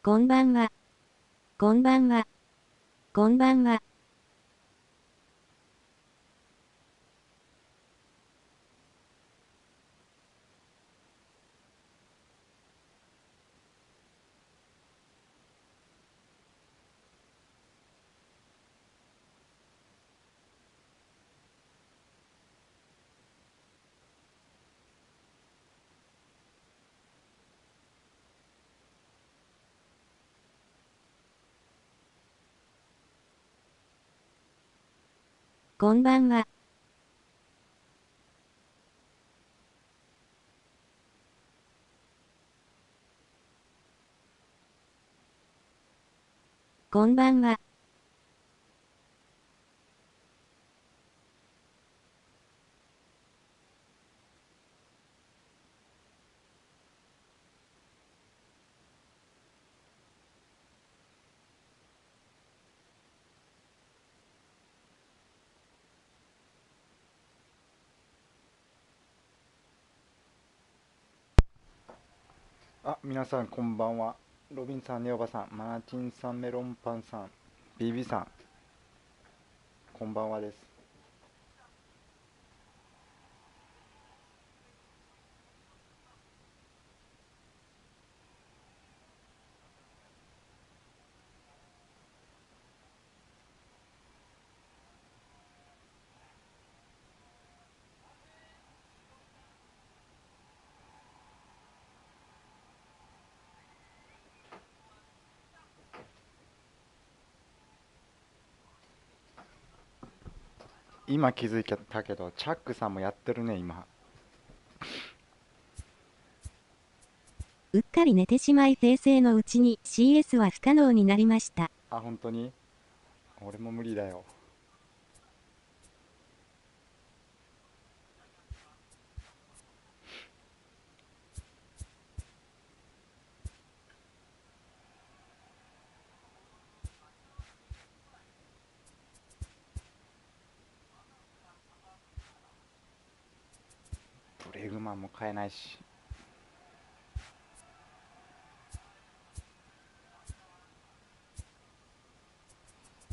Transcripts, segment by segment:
こんばんは。こんばんは。こんばんは。こんばんは。こんばんは。皆さんこんばんは。ロビンさん、ネオバさん、マーチンさん、メロンパンさん、BB さん、こんばんはです。今気づいたけど、チャックさんもやってるね、今。うっかり寝てしまい平成のうちに CS は不可能になりました。本当に俺も無理だよ。ブレグマンも買えないし。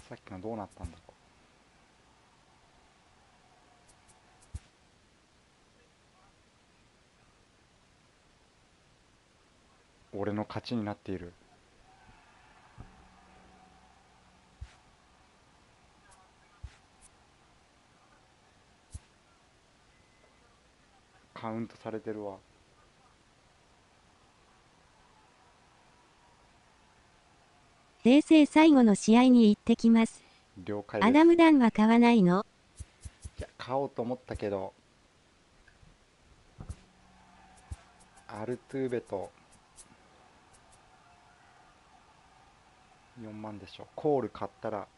さっきのどうなったんだろう。俺の勝ちになっている。カウントされてるわ。平成最後の試合に行ってきます。了解です。アダムダンは買わないの？いや、買おうと思ったけど、アルトゥーベと4万でしょ。コール買ったら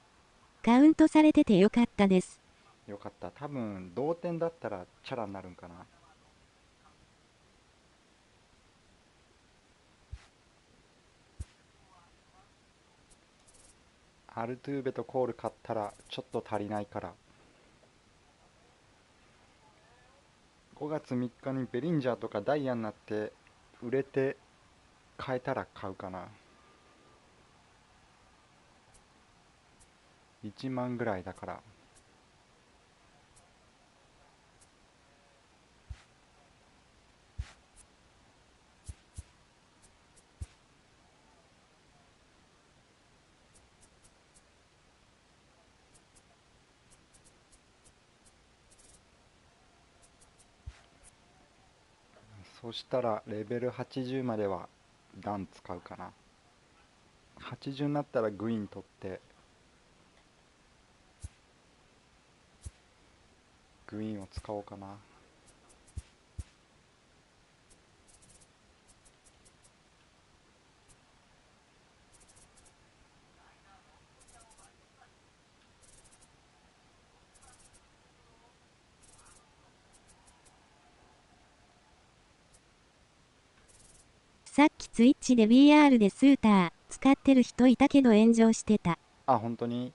カウントされててよかったです。よかった。多分同点だったらチャラになるんかな。アルトゥーベとコール買ったらちょっと足りないから、5月3日にベリンジャーとかダイヤになって売れて買えたら買うかな。1万ぐらいだから。そしたらレベル80まではダン使うかな。80になったらグイーン取ってグイーンを使おうかな。さっきツイッチで VR でスーター使ってる人いたけど炎上してた。本当に。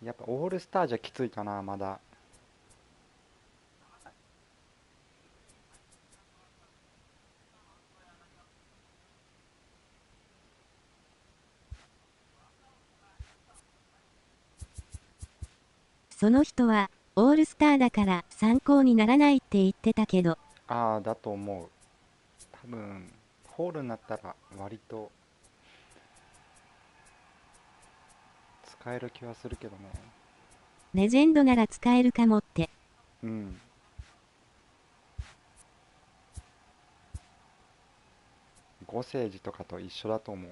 やっぱオールスターじゃきついかな、まだ。その人は、オールスターだから参考にならないって言ってたけど、ああ、だと思う。多分、ホールになったら割と使える気はするけどね。レジェンドなら使えるかもって。うん。五聖寺とかと一緒だと思う。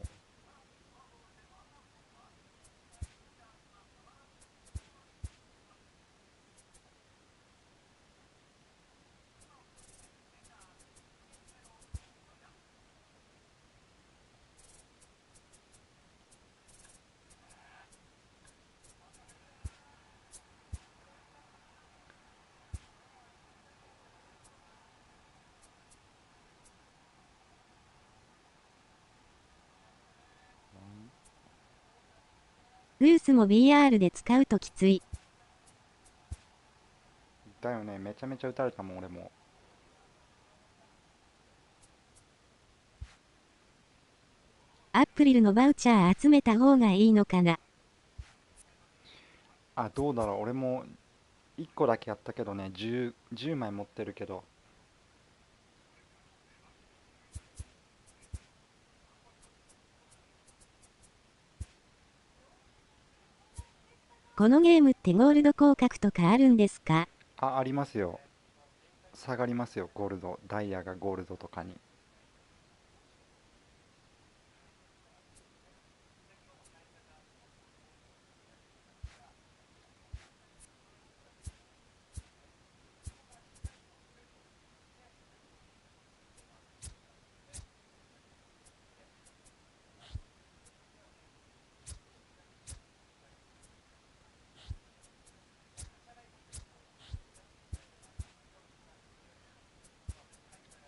ルースも BR で使うときつい。だよね、めちゃめちゃ打たれたもん、俺も。アプリルのバウチャー集めた方がいいのかな。あ、どうだろう、俺も1個だけやったけどね、10枚持ってるけど。このゲームってゴールド降格とかあるんですか？あ、ありますよ。下がりますよ、ゴールド。ダイヤがゴールドとかに。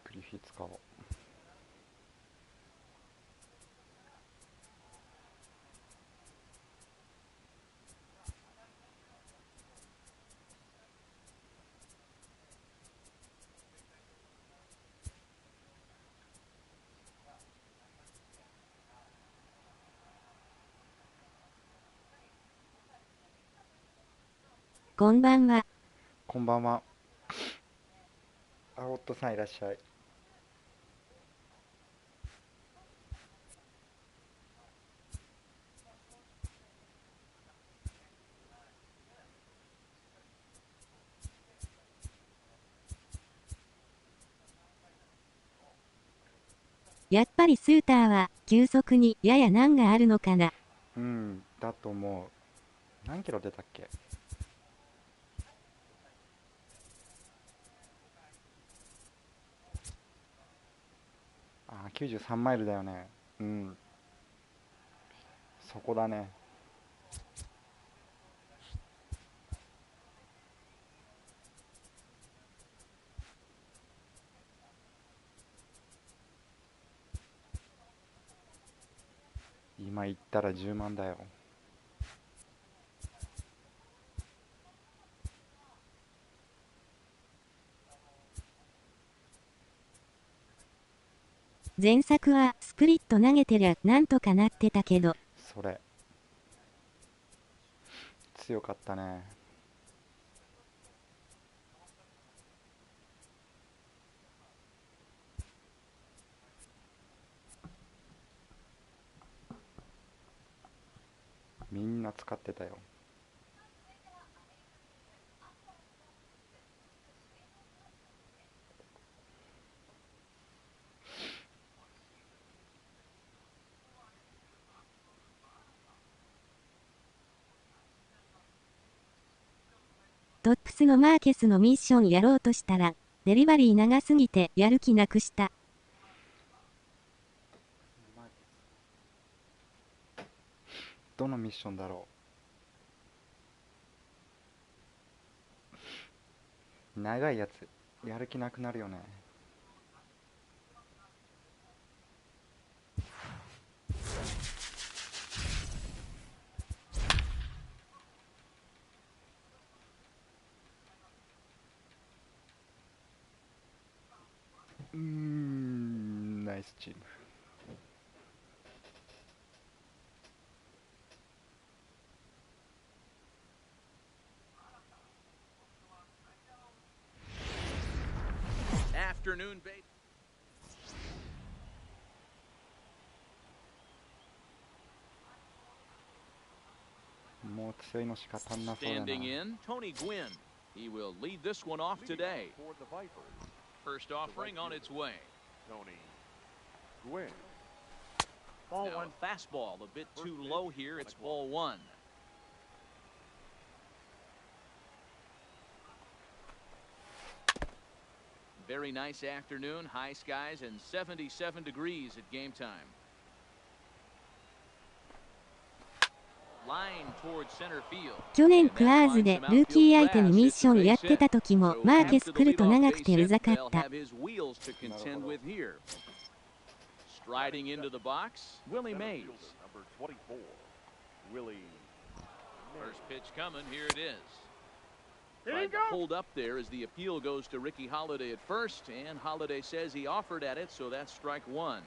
グリフィ使おう。こんばんは。こんばんは。あ、おっとさんいらっしゃい。やっぱりスーターは、急速にやや難があるのかな。うん、だと思う。何キロ出たっけ？あ、93マイルだよね。うん、そこだね。今行ったら10万だよ。前作はスプリット投げてりゃなんとかなってたけど、それ、強かったね。みんな使ってたよ。トップスのマーケスのミッションやろうとしたら、デリバリー長すぎてやる気なくした。どのミッションだろう。長いやつ、やる気なくなるよね。ナイスチーム。afternoon, babe. もう強いのしか足んなそうだな。 Standing in, Tony Gwynn. He will lead this one off today. First offering on its way. Tony Gwynn. Now a fastball a bit too low here. It's ball one. Very nice afternoon, high skies and 77 degrees at game time. Line towards center field. 去年クアーズでルーキー相手にミッションやってた時もマーケス来ると長くてうざかった。 Striding into the box, Willie Mays. Number 24, Willie. First pitch coming, here it is. Tried to hold up there as the appeal goes to Ricky Holiday at first, and Holiday says he offered at it, so that's strike one.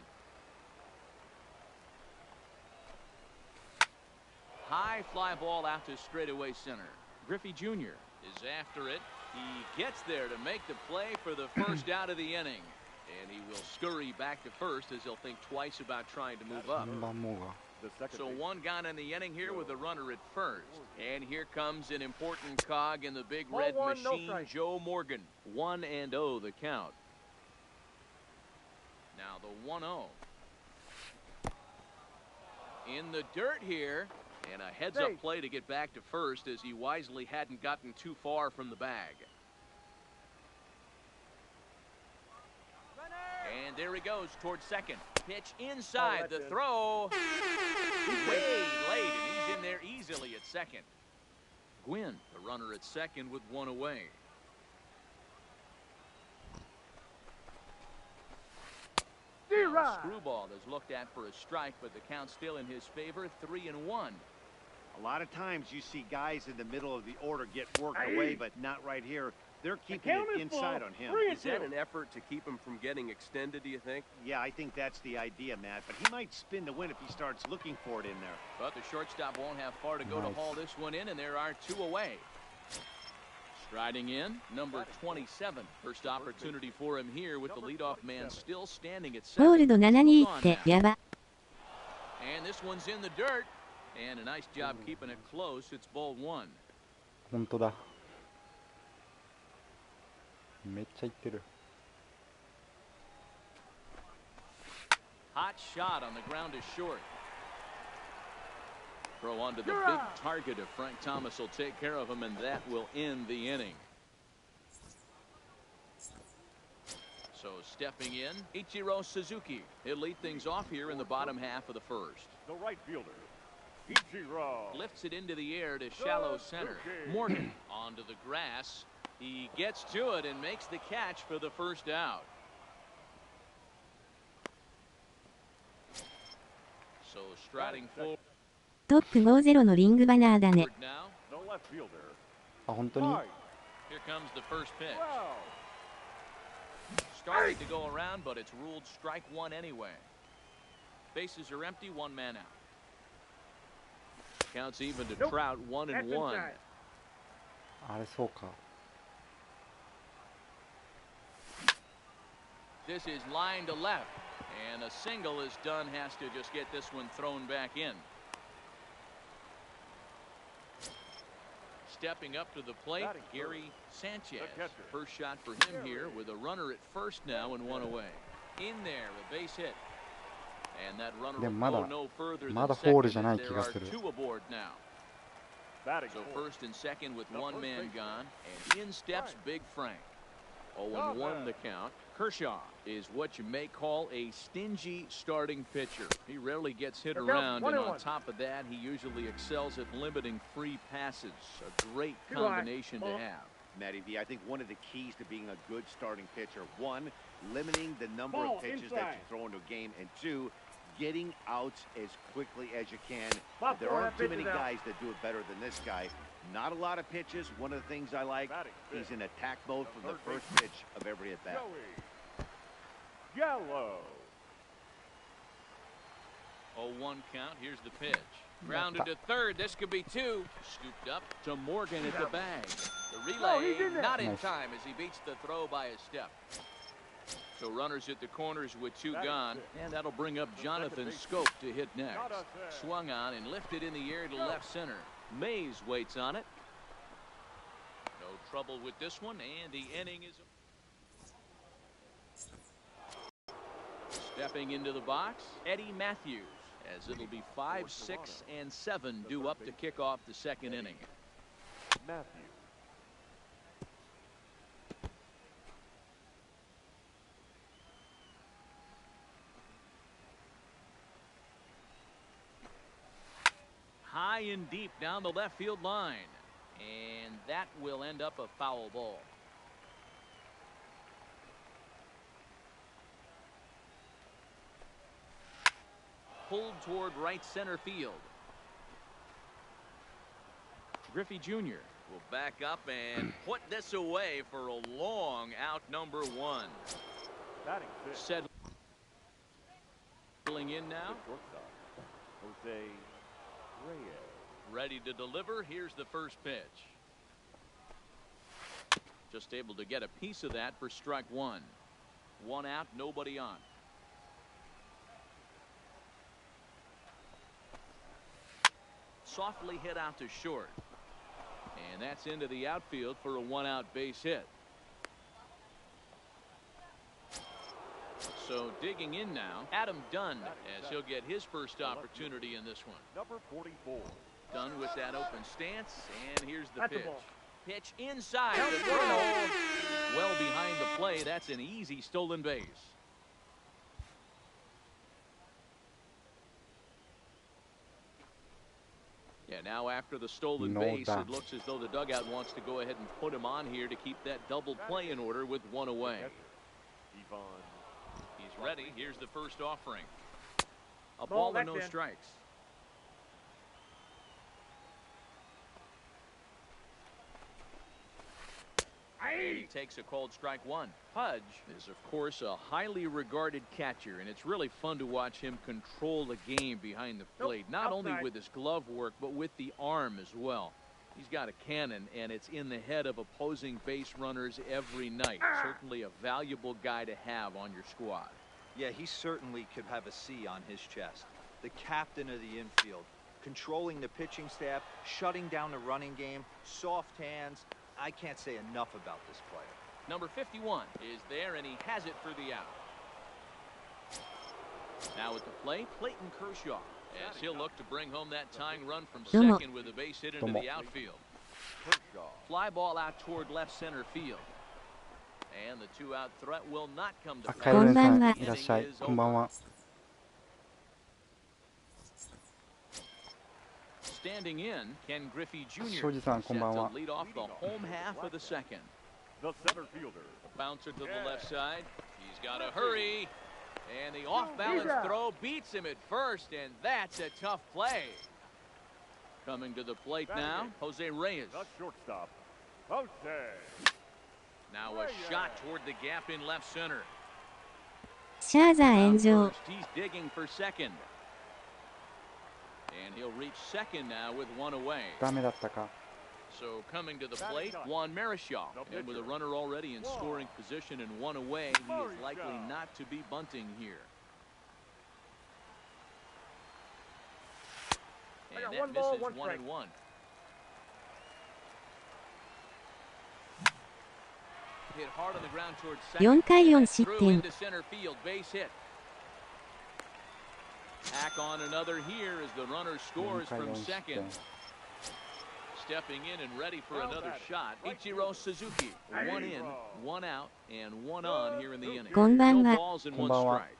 High fly ball out to straightaway center. Griffey Jr. is after it. He gets there to make the play for the first out of the inning. And he will scurry back to first as he'll think twice about trying to move up. So one gone in the inning here with a runner at first. And here comes an important cog in the big red machine, Joe Morgan. 1-0 the count. Now the 1-0. In the dirt here. And a heads-up play to get back to first as he wisely hadn't gotten too far from the bag. And there he goes towards second. Pitch inside. The throw. Way late, and he's in there easily at second. Gwynn, the runner at second with one away. Now, Screwball is looked at for a strike, but the count's still in his favor, 3-1. A lot of times you see guys in the middle of the order get worked away, but not right here. They're keeping it inside on him. Is that an effort to keep him from getting extended, do you think? Yeah, I think that's the idea, Matt. But he might spin the win if he starts looking for it in there. But the shortstop won't have far to go to haul this one in, and there are two away. Striding in, number 27. First opportunity for him here with the leadoff man still standing at ボール second. ド7にってやば。 And this one's in the dirt. And a nice job keeping it close. It's ball one. 本当だ。めっちゃいってる。 Hot shot on the ground is short. Throw onto the big target of Frank Thomas will take care of him, and that will end the inning. So stepping in, Ichiro Suzuki. He'll lead things off here in the bottom half of the first. The right fielder, Ichiro. Lifts it into the air to shallow center. Morgan onto the grass. He gets to it and makes the catch for the first out. So striding forward. トップ5-0のリングバナーだね。 Now, The left fielder. あ、本当に。 here comes the first pitch. Started to go around, but it's ruled strike one anyway. Bases are empty, one man out. Counts even to Trout, 1-1. あれそうか。 This is line to left, and a single is done. Has to just get this one thrown back in. Stepping up to the plate, Gary Sanchez. First shot for him here with a runner at first now and one away. In there, a base hit. And that runner will go no further than second. There are two aboard now. So first and second with one man gone, and in steps Big Frank. 0-1 the count. Kershaw is what you may call a stingy starting pitcher. He rarely gets hit around, and on top of that, he usually excels at limiting free passes. A great combination to have. Matty V, I think one of the keys to being a good starting pitcher, one, limiting the number of pitches that you throw into a game, and two, getting outs as quickly as you can. There aren't too many guys that do it better than this guy. Not a lot of pitches. One of the things I like, he's in attack mode from the first pitch of every at-bat. Yellow. 0-1 count. Here's the pitch. Grounded to third. This could be two. Scooped up to Morgan at the bag. The relay not in time as he beats the throw by a step. So runners at the corners with two gone, and that'll bring up Jonathan Scope to hit next. Swung on and lifted in the air to left center. Mays waits on it. No trouble with this one, and the inning is... Stepping into the box, Eddie Matthews, as it'll be 5, 6, and 7 due up to kick off the second inning. Matthews. High and deep down the left field line, and that will end up a foul ball. Pulled toward right center field. Griffey Jr. will back up and put this away for a long out, number 1. Settling in now. Jose Reyes. Ready to deliver. Here's the first pitch. Just able to get a piece of that for strike 1. 1 out, nobody on. Softly hit out to short. And that's into the outfield for a 1-out base hit. So digging in now, Adam Dunn, as he'll get his first opportunity in this one. Number 44. Dunn with that open stance, and here's the pitch. Pitch inside the throw. Well behind the play. That's an easy stolen base. Yeah, now after the stolen base, it looks as though the dugout wants to go ahead and put him on here to keep that double play in order with 1 away. He's ready. Here's the first offering. A ball and no strikes. He takes a called strike 1. Pudge is, of course, a highly regarded catcher, and it's really fun to watch him control the game behind the plate, not only with his glove work, but with the arm as well. He's got a cannon, and it's in the head of opposing base runners every night. Certainly a valuable guy to have on your squad. Yeah, he certainly could have a C on his chest. The captain of the infield, controlling the pitching staff, shutting down the running game, soft hands. I can't say enough about this player. Number 51 is there, and he has it for the out. Now at the plate, Clayton Kershaw, as he'll look to bring home that tying run from second with a base hit into the outfield. Fly ball out toward left center field. And the 2-out threat will not come to pass. こんばんは。いらっしゃい。こんばんは。 Standing in, Ken Griffey Jr. 庄司さん、こんばんは。 set to lead off the home half of the second. The center fielder. Bouncer to the left side. He's got to hurry. And the off-balance throw beats him at first, and that's a tough play. Coming to the plate now, Jose Reyes. The shortstop, Jose. Now a shot toward the gap in left center. シャーザー炎上。 He's digging for second. And he'll reach second now with 1 away. ダメだったか。 So coming to the plate, Juan Marichal. And with a runner already in scoring position and 1 away, he is likely not to be bunting here. And that misses 1-1. Hit hard on the ground towards second. 4回4失 Through 点。 into center field, base hit. Tack on another here as the runner scores from second. Stepping in and ready for another shot, Ichiro Suzuki. 1 in, 1 out, and 1 on here in the inning. こんばんは。 No balls and 1 strike.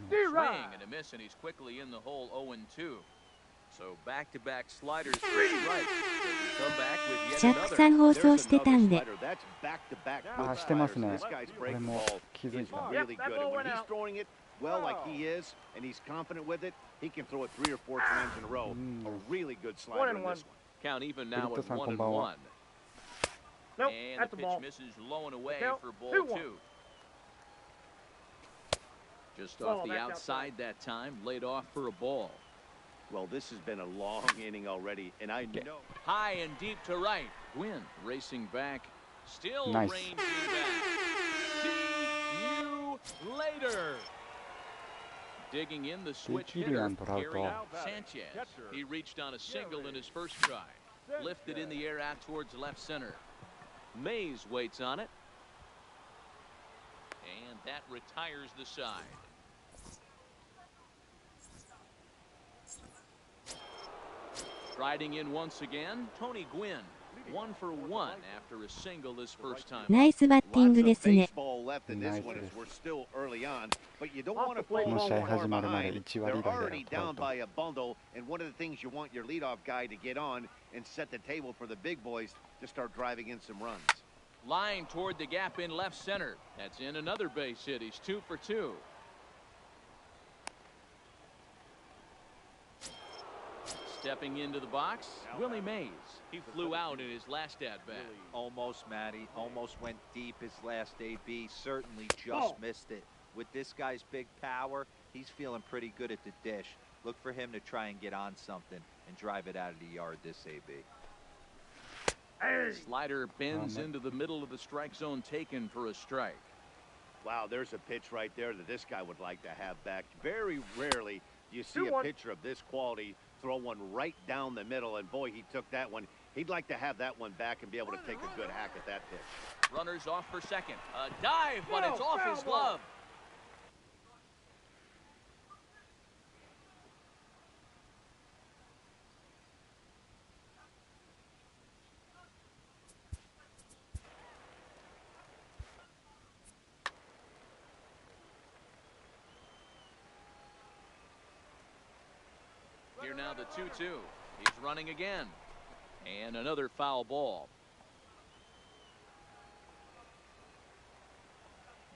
Swing and a miss, and he's quickly in the hole 0-2. So back-to-back sliders for strike. Come back with ジャ yet ックさん another. 放送してたんで。 あ、してますね。俺も気づいた。 Really good. And when he's throwing it well like he is, and he's confident with it, he can throw it 3 or 4 times in a row. A really good slider in this one. Count even now at 1-1. Nope, And at the the pitch ball. misses low and away Count for ball 2-1. 2. Just Ball, off the that's outside that time, laid off for a ball. Well, this has been a long inning already, and I know. High and deep to right. Gwynn racing back. Still Nice. ranging back. See you Later. Digging in the switch hitter, Gary Sanchez. He reached on a single in his first try. Lifted in the air out towards left center. Mays waits on it. And that retires the side. Riding in once again, Tony Gwynn. 1 for 1 after a single this first time. ナイスバッティングですね。この試合始まるまで1割台だよ。And one of the things you want your leadoff guy to get on and set the table for the big boys to start driving in some runs. Line toward the gap in left center. That's in another base hit. He's 2 for 2. Stepping into the box, Willie Mays. He flew out in his last at-bat. Almost, Matty. Almost went deep his last AB. Certainly just missed it. With this guy's big power, he's feeling pretty good at the dish. Look for him to try and get on something and drive it out of the yard this AB. Slider bends into the middle of the strike zone, taken for a strike. Wow, there's a pitch right there that this guy would like to have back. Very rarely do you see a pitcher of this quality throw one right down the middle, and boy, he took that one. He'd like to have that one back and be able to take a good hack at that pitch. Runners off for second. A dive, but it's off his glove. Here now the 2-2. He's running again. And another foul ball.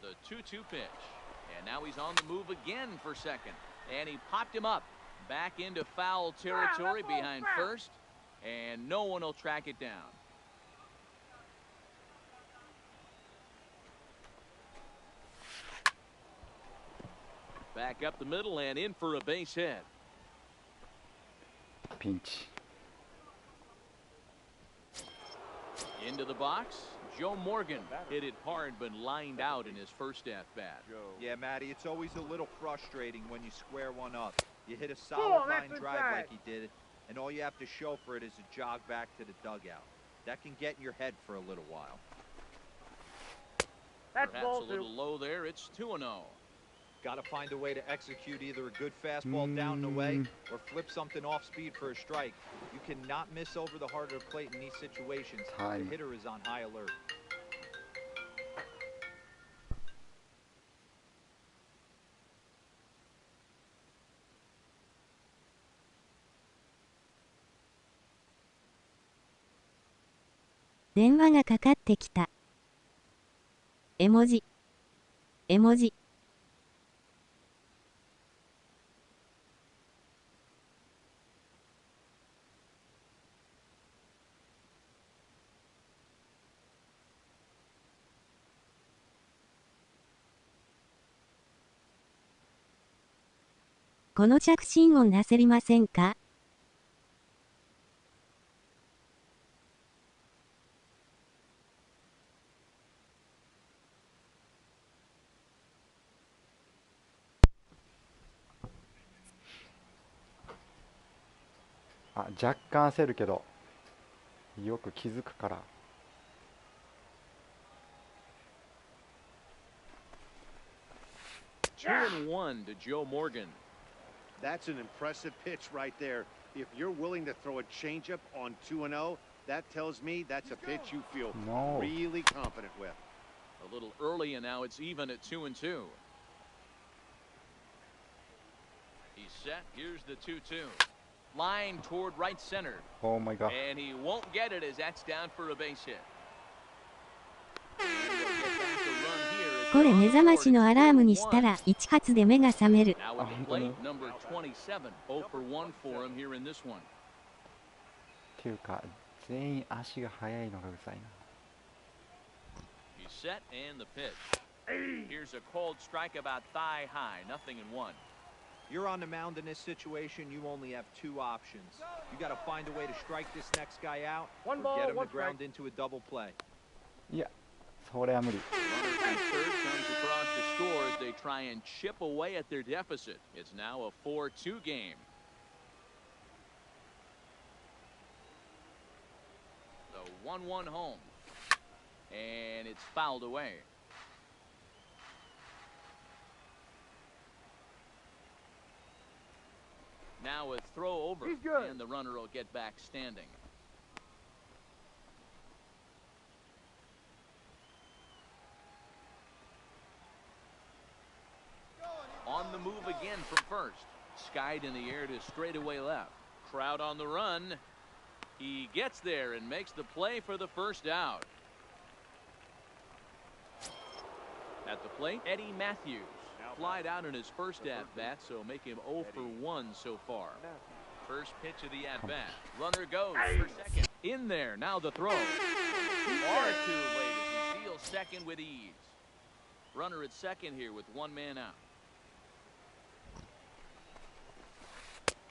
The 2-2 pitch. And now he's on the move again for second. And he popped him up. Back into foul territory behind first. And no one will track it down. Back up the middle and in for a base hit. Pinch. Into the box, Joe Morgan hit it hard but lined out in his first at-bat. Yeah, Matty, it's always a little frustrating when you square one up. You hit a solid line drive like he did, and all you have to show for it is a jog back to the dugout. That can get in your head for a little while. Perhaps a little low there. It's 2-0. Got to find a way to execute either a good fastball down the way or flip something off speed for a strike. You cannot miss over the heart of the plate in these situations. The hitter is on high alert.電話がかかってきた。絵文字。絵文字。この着信音なせりませんか？あ、若干焦るけどよく気づくから。2-1 to Joe Morgan. That's an impressive pitch right there. If you're willing to throw a changeup on 2-0, that tells me that's a pitch you feel really confident with. A little early, and now it's even at 2-2. He's set. Here's the 2-2. Line toward right center. Oh my God. And he won't get it as that's down for a base hit. これ目覚ましのアラームにしたら1発で目が覚める。っていうか全員足が速いのがうざいな。He's set and the pitch. Here's a cold strike about thigh high, 0-1. You're on the mound in this situation, you only have two options. You got to find a way to strike this next guy out or get him to ground into a double play. いや、それは無理。 Runner from third comes across to score as they try and chip away at their deficit. It's now a 4-2 game. The 1-1 home. And it's fouled away. Now a throw over, and the runner will get back standing. On the move again from first. Skied in the air to straightaway left. Crowd on the run. He gets there and makes the play for the first out. At the plate, Eddie Matthews. Flied out in his first at-bat, so make him 0 for 1 so far. First pitch of the at-bat. Runner goes for second. In there, now the throw. Far too late as he steals second with ease. Runner at second here with one man out.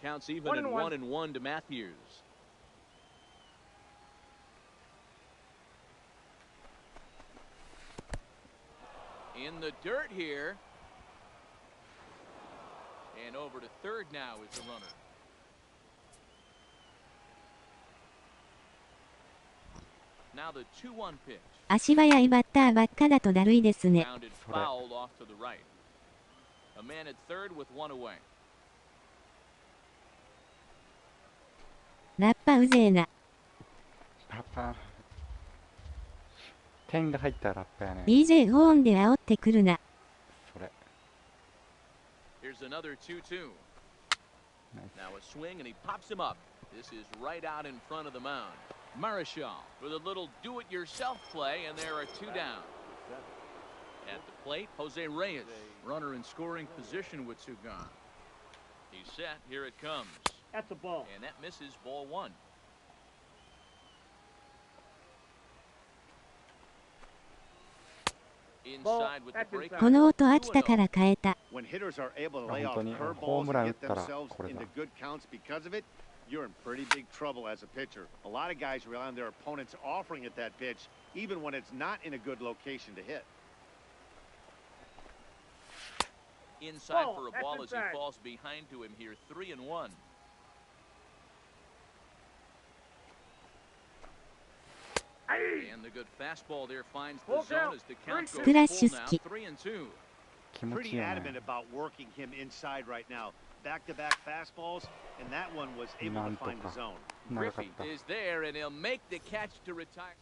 Counts even at 1-1 to Matthews. In the dirt here. And over to third now is the runner. Now the 2-1 pitch. 足早いバッターばっかだとだるいですね。 Pounded fouled off to the right. A man at third with one away. ラッパうぜえな。ラッパ。点が入ったらラッパやね。DJ ホーンで煽ってくるな。それ。 Here's another 2-2. Now a swing and he pops him up. This is right out in front of the mound. Marichal with a little do-it-yourself play, and there are two down. At the plate, Jose Reyes, runner in scoring position with two gone. He's set. Here it comes. That's a ball. And that misses ball one. Inside with the break. この音飽きたから変えた。 When hitters are able to lay off 本当に curveballs ホームラン and 打っ get たら themselves これだ。 into good counts because of it, you're in pretty big trouble as a pitcher. A lot of guys rely on their opponents offering at that pitch, even when it's not in a good location to hit. Inside for a ball as he falls behind to him here. 3-1. And the good fastball there finds the zone as the count goes full now. 3-2. Pretty adamant about working him inside right now. Back-to-back fastballs, and that one was able to find the zone. Griffey is there, and he'll make the catch to retire.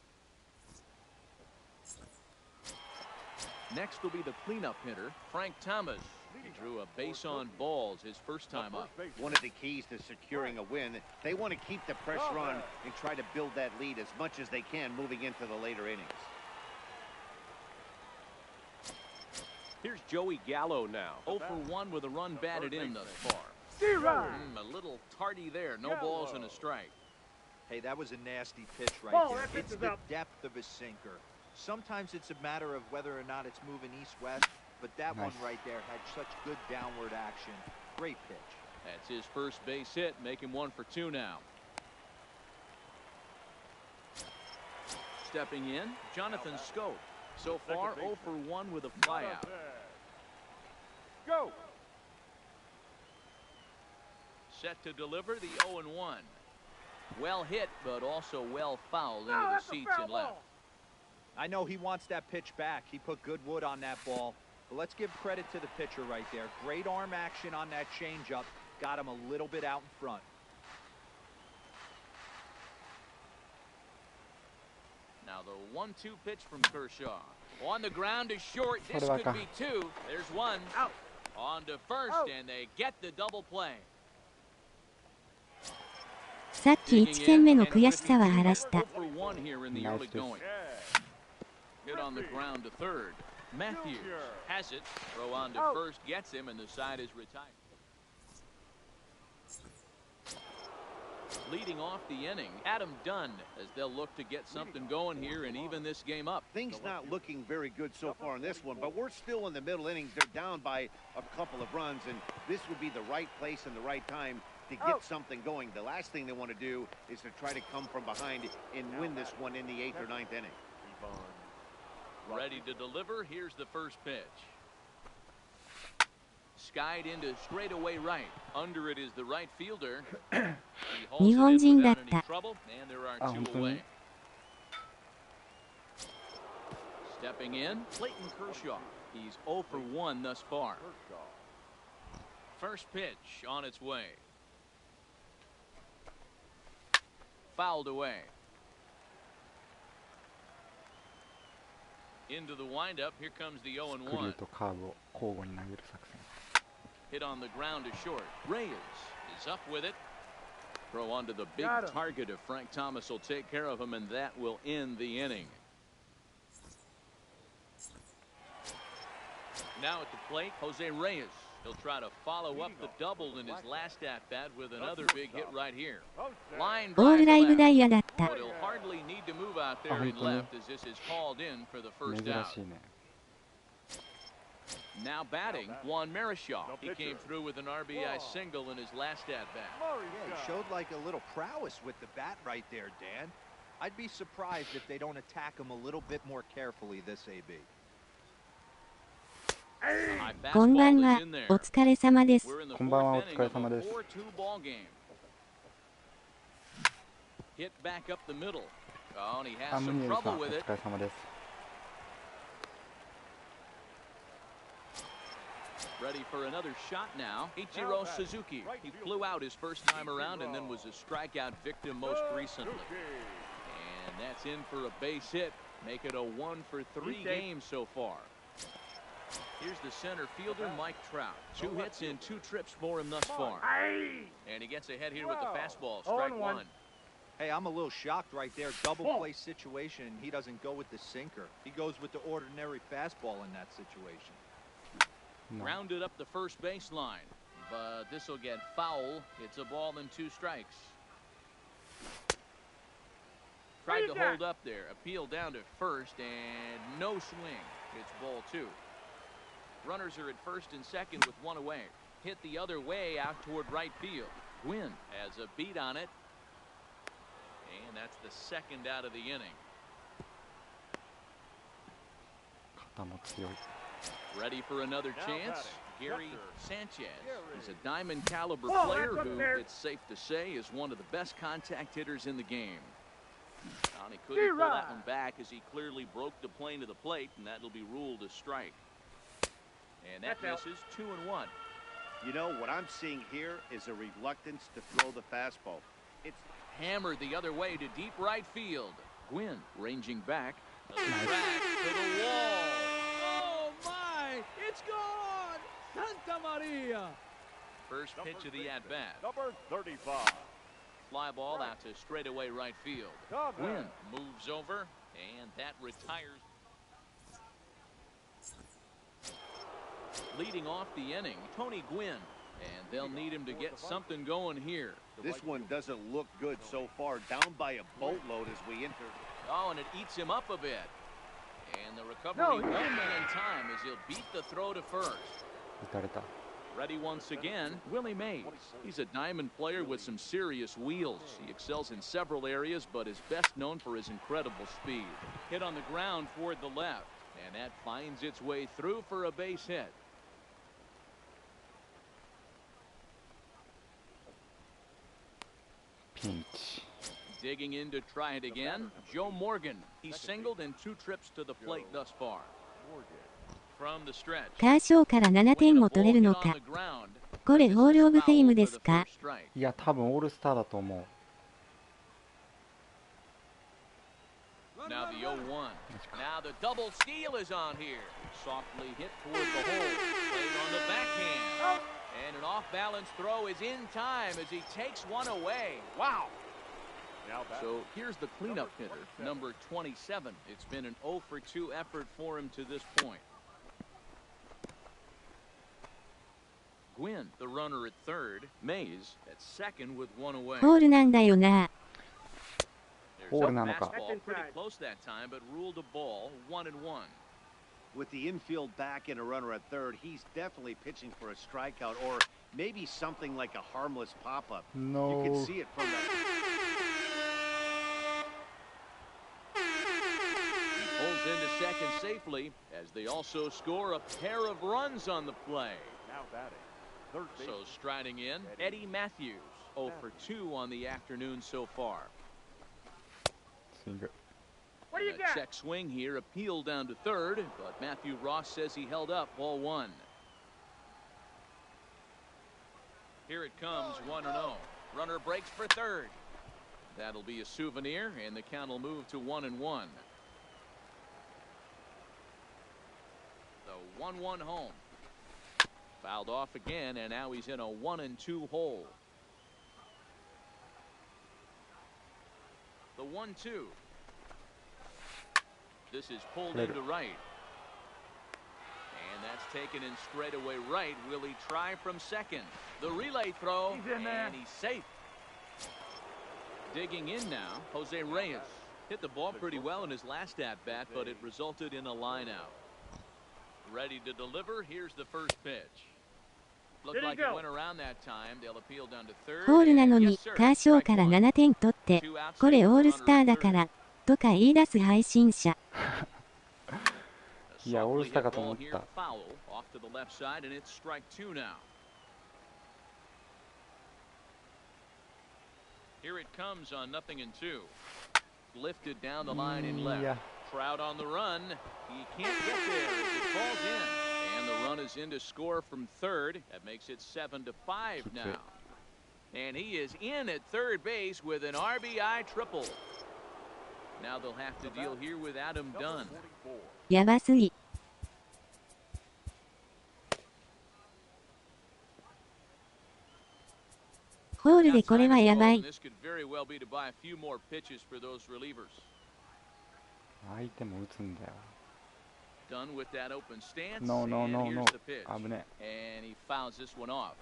Next will be the cleanup hitter, Frank Thomas. He drew a base on balls his first time up. One of the keys to securing a win, they want to keep the pressure on and try to build that lead as much as they can moving into the later innings. Here's Joey Gallo now. 0 for 1 with a run batted in thus far. A little tardy there. No balls and a strike. Hey, that was a nasty pitch right there. It's the depth of his sinker. Sometimes it's a matter of whether or not it's moving east-west, but that one right there had such good downward action. Great pitch. That's his first base hit. Make him 1 for 2 now. Stepping in, Jonathan Scope. So far, 0 for 1 with a flyout. Go. Set to deliver the 0-1. Well hit, but also well fouled into the seats and left. I know he wants that pitch back. He put good wood on that ball. But let's give credit to the pitcher right there. Great arm action on that changeup. Got him a little bit out in front. Now the 1-2 pitch from Kershaw. On the ground is short. This could be two. There's one. Out. On to first, and they get the double play. さっき1戦目の悔しさは晴らした。 0 for 1 here in the early going. Hit on the ground to third. Matthews has it. Throw on to first gets him, and the side is retired. Leading off the inning, Adam Dunn, as they'll look to get something going here and even this game up. Things not looking very good so far in this one, but we're still in the middle innings. They're down by a couple of runs, and this would be the right place and the right time to get something going. The last thing they want to do is to try to come from behind and win this one in the 8th or 9th inning. Ready to deliver. Here's the first pitch. Skied into straightaway right. Under it is the right fielder. He 日本 holds it 人 in だっ without any た。 trouble, and there are あ、本 two 当に away. Stepping in, Clayton Kershaw. He's 0 for 1 thus far. First pitch on its way. Fouled away. Into the windup. Here comes the 0 and スクリュー 1. とカーブを交互に投げる作戦。 Hit on the ground to short. Reyes is up with it. Throw onto the big Got him. target of Frank Thomas will take care of him, and that will end the inning. Now at the plate, Jose Reyes. He'll try to follow up the double in his last at-bat with another big hit right here. Line オー drive ル to ライブダ left. イヤだった。 But he'll hardly need to move out there in left as this is called in for the first 珍 out. しいね。 Now batting, Juan Marichal. He came through with an RBI single in his last at-bat. Yeah, he showed like a little prowess with the bat right there, Dan. I'd be surprised if they don't attack him a little bit more carefully this AB. High こんばん fastball は is in there. お疲れ様です。 We're in the こんばんは、 fourth お inning 疲れ of 様 a です。 4-2 ball game. Hit back up the middle. Oh, and he あ、 has ムニ some エルさん、 trouble お with it. 疲れ様です。 Ready for another shot now. Ichiro Suzuki. He flew out his first time around and then was a strikeout victim most recently. And that's in for a base hit. Make it a 1 for 3 game so far. Here's the center fielder, Mike Trout. 2 hits in 2 trips for him thus far. And he gets ahead here with the fastball. Strike 1. Hey, I'm a little shocked right there. Double play situation. He doesn't go with the sinker. He goes with the ordinary fastball in that situation. Rounded up the first baseline, but this will get foul. It's a ball and 2 strikes. Tried to hold up there, appeal down to first, and no swing. It's ball 2. Runners are at first and second with 1 away. Hit the other way out toward right field. Gwynn has a beat on it, and that's the second out of the inning. 肩も強い。 Ready for another chance? Gary Sanchez. He's a diamond caliber player who, it's safe to say, is one of the best contact hitters in the game. And he couldn't pull that one back as he clearly broke the plane to the plate, and that'll be ruled a strike. And that misses 2 and 1. You know, what I'm seeing here is a reluctance to throw the fastball. It's Hammered the other way to deep right field. Gwynn ranging back. Another crack to the wall. Oh, my! It's gone! Santa Maria! First pitch of the at-bat. Number 35. Fly ball out to straightaway right field. Gwynn moves over, and that retires. Leading off the inning, Tony Gwynn, and they'll need him to get something going here. This one doesn't look good so far. Down by a boatload as we enter. Oh, and it eats him up a bit. And the recovery won't be in time as he'll beat the throw to first. 打たれた。 Ready once again, Willie Mays. He's a diamond player with some serious wheels. He excels in several areas, but is best known for his incredible speed. Hit on the ground toward the left, and that finds its way through for a base hit. Pinch. Digging in to try it again, Joe Morgan. He's singled in 2 trips to the plate thus far. From the stretch. カーショーから7点も取れるのか。これホールオブフェイムですか？いや、多分オールスターだと思う。 Now the 0-1. Now the double steal is on here. Softly hit toward the hole. Played on the backhand. And an off-balance throw is in time as he takes one away. Wow. So here's the cleanup hitter, number 27. It's been an 0 for 2 effort for him to this point. Gwynn, the runner at third. Mays at second with 1 away. ホールなんだよな。 There's a fastball pretty close that time, but ruled a ball 1 and 1. With the infield back and a runner at third, he's definitely pitching for a strikeout or maybe something like a harmless pop-up. No. You can see it from that. He pulls into second safely as they also score a pair of runs on the play. Now batting. Third base. So striding in, Eddie Matthews. 0 for 2 on the afternoon so far. What do you got? Check swing here, appeal down to third, but Matthew Ross says he held up, ball 1. Here it comes, 1-0. Runner breaks for third. That'll be a souvenir, and the count will move to 1-1. The 1-1 home. Fouled off again, and now he's in a 1-2 hole. The 1-2. This is pulled into right. And that's taken in straightaway right. Will he try from second? The relay throw, and he's safe. Digging in now, Jose Reyes. Hit the ball pretty well in his last at-bat, but it resulted in a line-out. Ready to deliver. Here's the first pitch. Looked like it went around that time. They'll appeal down to third. ホールなのに、カーショーから7点取って、これオールスターだから、とか言い出す配信者。いや、オールスターかと思った。Here it comes on 0-2. Lifted down the line in left. Trout on the run. He can't get there as it falls in. And the run is in to score from third. That makes it 7-5 now. And he is in at third base with an RBI triple. Now they'll have to deal here with Adam Dunn. やばすぎ。ホールでこれはやばい。相手も打つんだよ。Done with that open stance. No, no, no, and no. here's the pitch. 危ね。And he fouls this one off.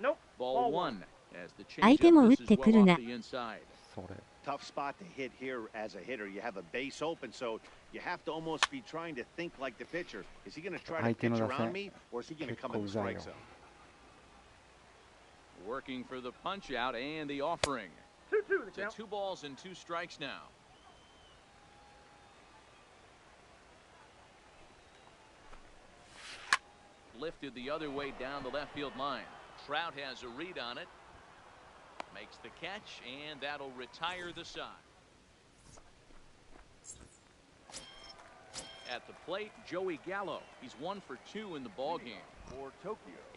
Nope. Ball 1 as the change 相手も打ってくるな。それ。 Tough spot to hit here as a hitter. You have a base open, so you have to almost be trying to think like the pitcher. Is he going to try to pitch around me, or is he going to come in the strike zone? Working for the punch out and the offering. 2-2 the count. 2 balls and 2 strikes now. Lifted the other way down the left field line. Trout has a read on it. Makes the catch, and that'll retire the side. At the plate, Joey Gallo. He's 1 for 2 in the ball game.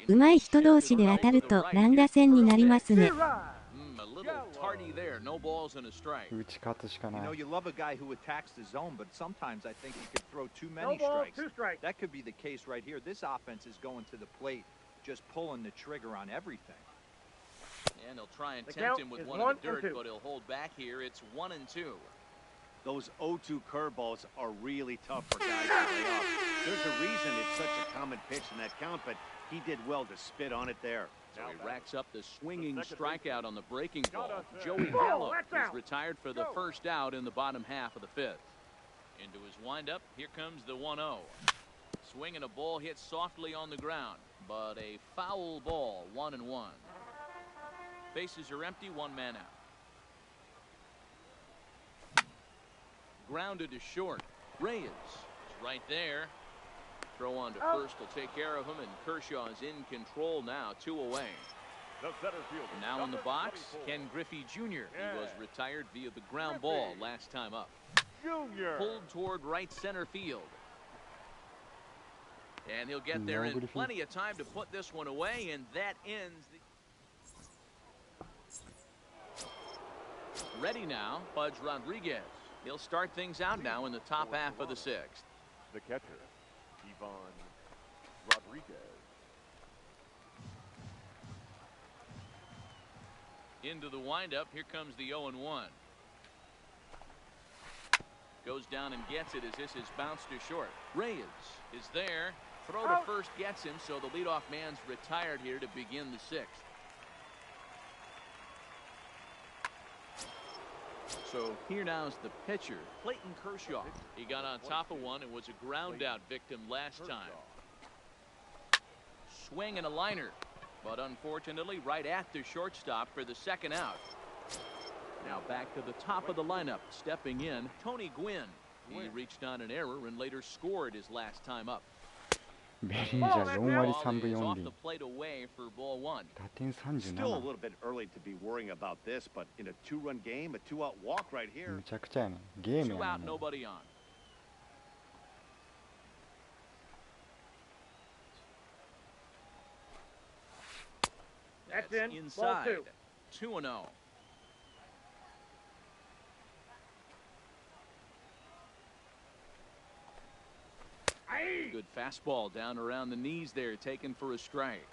上手い人同士で当たると乱打戦になりますね。A little tardy there. No balls and a strike. 打ち勝つしかない。 You know, you love a guy who attacks the zone, but sometimes I think he could throw too No many balls, strikes. 2 strikes. That could be the case right here. This offense is going to the plate, just pulling the trigger on everything. And he'll try and The tempt count him with is 1 in 1 the dirt, and 2. but he'll hold back here. It's 1-2. Those 0-2 curveballs are really tough for guys to lay off. There's a reason it's such a common pitch in that count, but he did well to spit on it there. So he racks up the swinging strikeout on the breaking ball. Joey Gallo is retired for the first out in the bottom half of the 5th. Into his windup, here comes the 1-0. Swinging a ball hit softly on the ground, but a foul ball, 1-1. Bases are empty, 1 man out. Grounded to short. Reyes is right there. Throw on to first will take care of him, and Kershaw is in control now, 2 away. The center fielder. Now in the box, Ken Griffey Jr. He was retired via the ground ball last time up. Junior. Pulled toward right center field. And he'll get there in plenty of time to put this one away, and that ends the... Ready now, Pudge Rodriguez. He'll start things out now in the top half of the 6th. The catcher, Ivan Rodriguez. Into the windup, here comes the 0-1. Goes down and gets it as this is bounced to short. Reyes is there. Throw to first gets him, so the leadoff man's retired here to begin the 6th. So here now is the pitcher, Clayton Kershaw. He got on top of one and was a ground out victim last time. Swing and a liner. But unfortunately, right at the shortstop for the second out. Now back to the top of the lineup. Stepping in, Tony Gwynn. He reached on an error and later scored his last time up. ベリーじゃ4割 Ball 3分 is 4 off 厘 the plate away for ball one. 打点 Still a 37 little bit early to be worrying about this, but in a two-run game, a two-out walk right here. むちゃくちゃやねゲーム Two や out, ねもう nobody on. That's That's in. Ball inside. 2. 2-0. Good fastball down around the knees there, taken for a strike.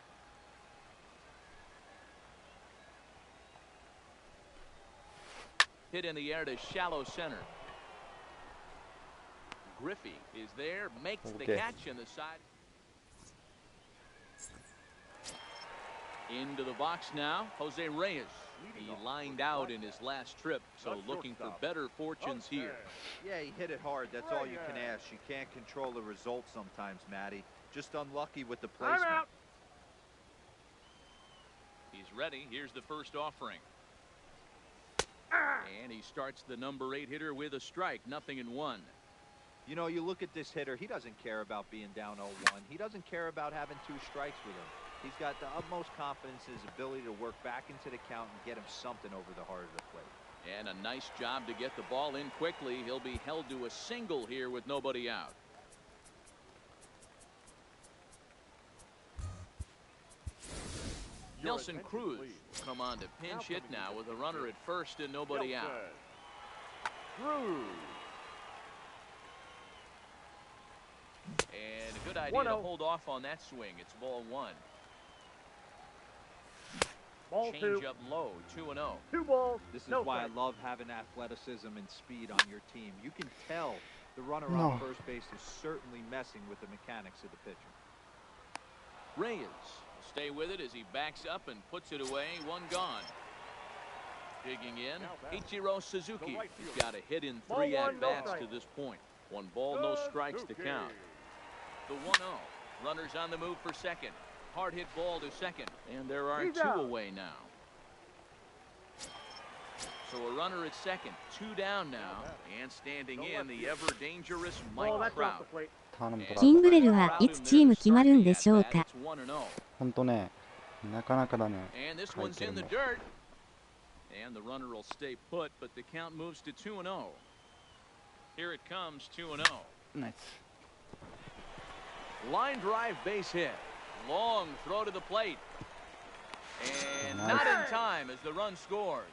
Hit in the air to shallow center. Griffey is there, makes the Okay. catch in the side. Into the box now, Jose Reyes. He lined out in his last trip, so looking for better fortunes here. Yeah, he hit it hard. That's all you can ask. You can't control the result sometimes, Matty. Just unlucky with the I'm placement. out. He's ready. Here's the first offering. And he starts the number 8 hitter with a strike, 0-1. You know, you look at this hitter, he doesn't care about being down 0-1. He doesn't care about having 2 strikes with him. He's got the utmost confidence in his ability to work back into the count and get him something over the heart of the plate. And a nice job to get the ball in quickly. He'll be held to a single here with nobody out. Nelson Cruz will come on to pinch hit now with a runner at first and nobody out. Cruz. And a good idea to 1-0. hold off on that swing. It's ball 1. Ball 2. Change up low, 2-0. 2 balls. This is no why I strikes. love having athleticism and speed on your team. You can tell the runner No. on first base is certainly messing with the mechanics of the pitcher. Reyes will stay with it as he backs up and puts it away. 1 gone. Digging in, Ichiro Suzuki. He's got a hit in 3 Ball 1, no at-bats to strike. this point. 1 ball, no strikes to count. The 1-0. Runners on the move for second. Hard hit ball to second. And there are He's 2 out. away now. So a runner at second. 2 down now. And standing in, the ever dangerous Mike Ball, that's off Trout. the plate. 頼むトラキングレルはいつチーム決まるんでしょうか。 It's 1-0. ほんとねなかなかだね And this 書い one's てる in の the dirt. And the runner will stay put, but the count moves to 2-0. Here it comes, 2-0. ナイス Line drive base hit. Long throw to the plate. And Nice. not in time as the run scores.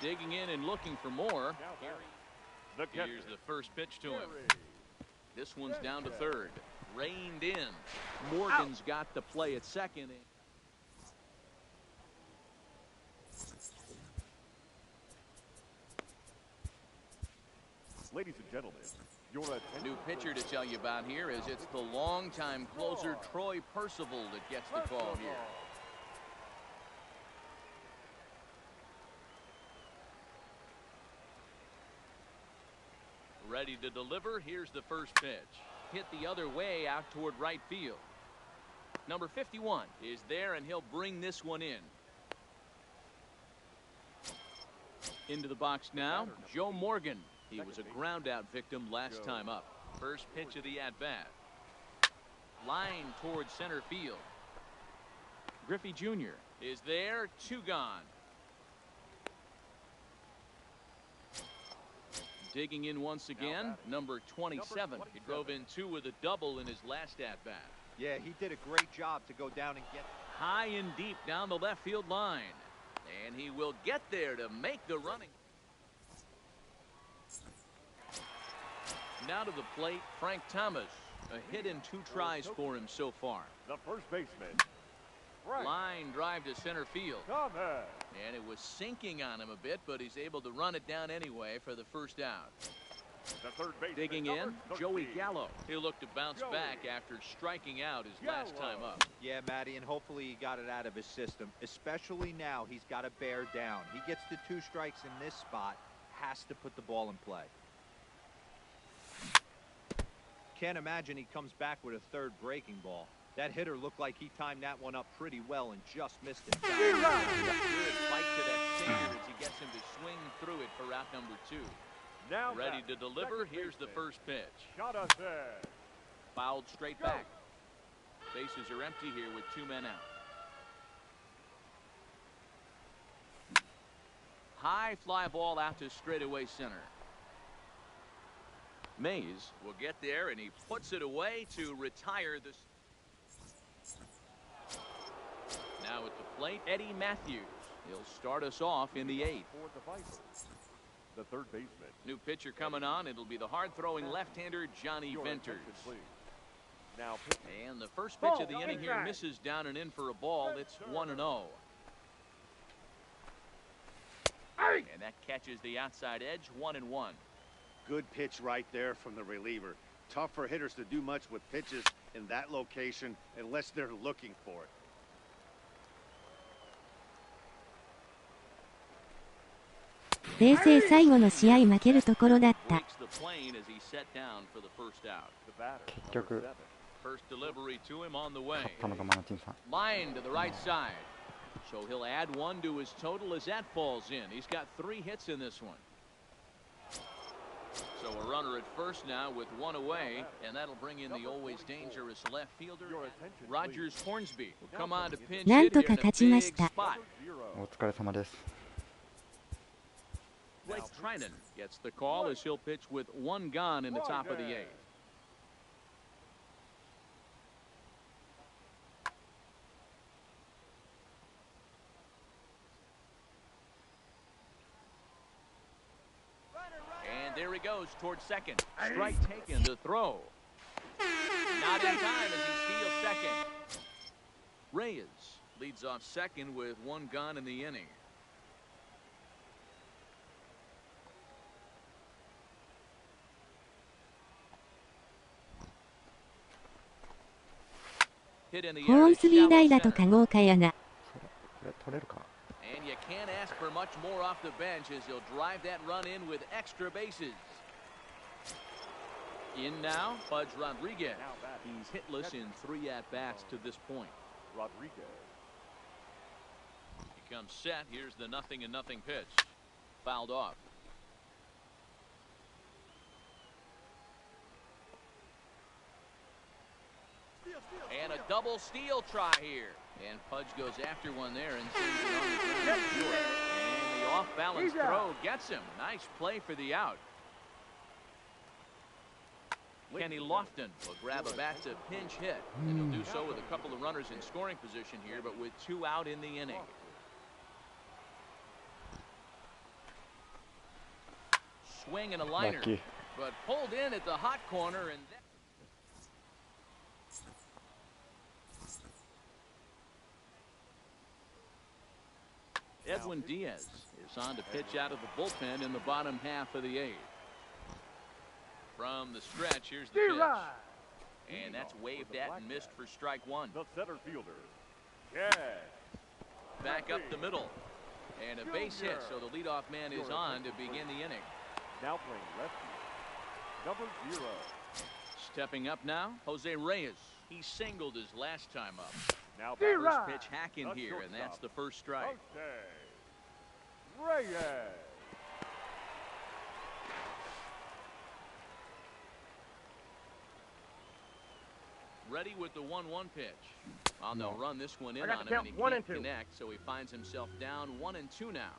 Digging in and looking for more. The catcher. Here's the first pitch to him. This one's down to third. Reined in. Morgan's got the play at second. Ladies and gentlemen, your attention. New pitcher to tell you about here is it's the longtime closer Troy Percival that gets the call here. Ready to deliver. Here's the first pitch. Hit the other way out toward right field. Number 51 is there, and he'll bring this one in. Into the box now, Joe Morgan. He was a ground out victim last time up. First pitch of the at-bat. Line towards center field. Griffey Jr. is there, 2 gone. Digging in once again, number 27. He drove in 2 with a double in his last at-bat. Yeah, he did a great job to go down and get. High and deep down the left field line. And he will get there to make the running. Now to the plate, Frank Thomas. A hit in 2 tries for him so far. The first baseman. Frank Line drive to center field. Thomas. And it was sinking on him a bit, but he's able to run it down anyway for the first out. The third baseman. Digging in, number Joey 13. Gallo. He'll look to bounce Joey back after striking out his last time up. Yeah, Matty, and hopefully he got it out of his system. Especially now, he's got to bear down. He gets the 2 strikes in this spot, has to put the ball in play. Can't imagine he comes back with a third breaking ball. That hitter looked like he timed that one up pretty well and just missed it. Good fight to that sinker as he gets him to swing through it for out number 2. Now Ready back. to deliver. Second Here's the baseman. first pitch. Shot ahead. Fouled straight back. Bases are empty here with 2 men out. High fly ball out to straightaway center. Mays will get there, and he puts it away to retire this. Now at the plate, Eddie Matthews. He'll start us off in the 8th. For the Vipers, the third baseman. New pitcher coming on. It'll be the hard-throwing left-hander Johnny Your Venters. attention, please. Now pitching. And the first pitch of the inning here misses down and in for a ball. It's 1-0. And that catches the outside edge, 1-1. Good pitch right there from the reliever. Tough for hitters to do much with pitches in that location unless they're looking for it.冷静最後の試合負けるところだった。 Breaks the plane as he set down for the first out. The batter, 結局 number 7. First delivery to him on the way. 勝ったのがマナティンさん。 Line to the right side. So he'll add 1 to his total as that falls in. He's got 3 hits in this one. So a runner at first now with 1 away, and that'll bring in the always dangerous left fielder, Rogers Hornsby, will come on to pinch なん hit と here か in a 勝ちま big した。 spot. お疲れ様です。 Blake Trinan gets the call as he'll pitch with 1 gone in the top of the 8th. And there he goes towards second. Strike taken to throw. Not in time as he steals second. Reyes leads off second with 1 gone in the inning. Hit in the ホ air ーン to スビー shallow 代だと center. 可合かやな。これ取れるか。 And you can't ask for much more off the bench as he'll drive that run in with extra bases. In now, Pudge Rodriguez. He's hitless in 3 at-bats to this point. Rodriguez. He comes set. Here's the 0-0 pitch. Fouled off. And a double steal try here. And Pudge goes after one there and sends it on the ground. Short. And the off-balance throw gets him. Nice play for the out. Kenny Lofton will grab a bat to pinch hit. And he'll do so with a couple of runners in scoring position here, but with 2 out in the inning. Swing and a liner. Lucky. But pulled in at the hot corner and Edwin Diaz is on to pitch out of the bullpen in the bottom half of the 8th. From the stretch, here's the pitch. And that's waved at and missed for strike 1. The center fielder. Yes. Back up the middle. And a base hit, so the leadoff man is on to begin the inning. Now playing lefty. Number 0. Stepping up now, Jose Reyes. He singled his last time up. Now First pitch hacking here, and that's the first strike. Jose Reyes. Ready with the 1-1 pitch. They'll run this one in I got on the him, and he count, 1 can't and 2. connect, so he finds himself down 1-2 now.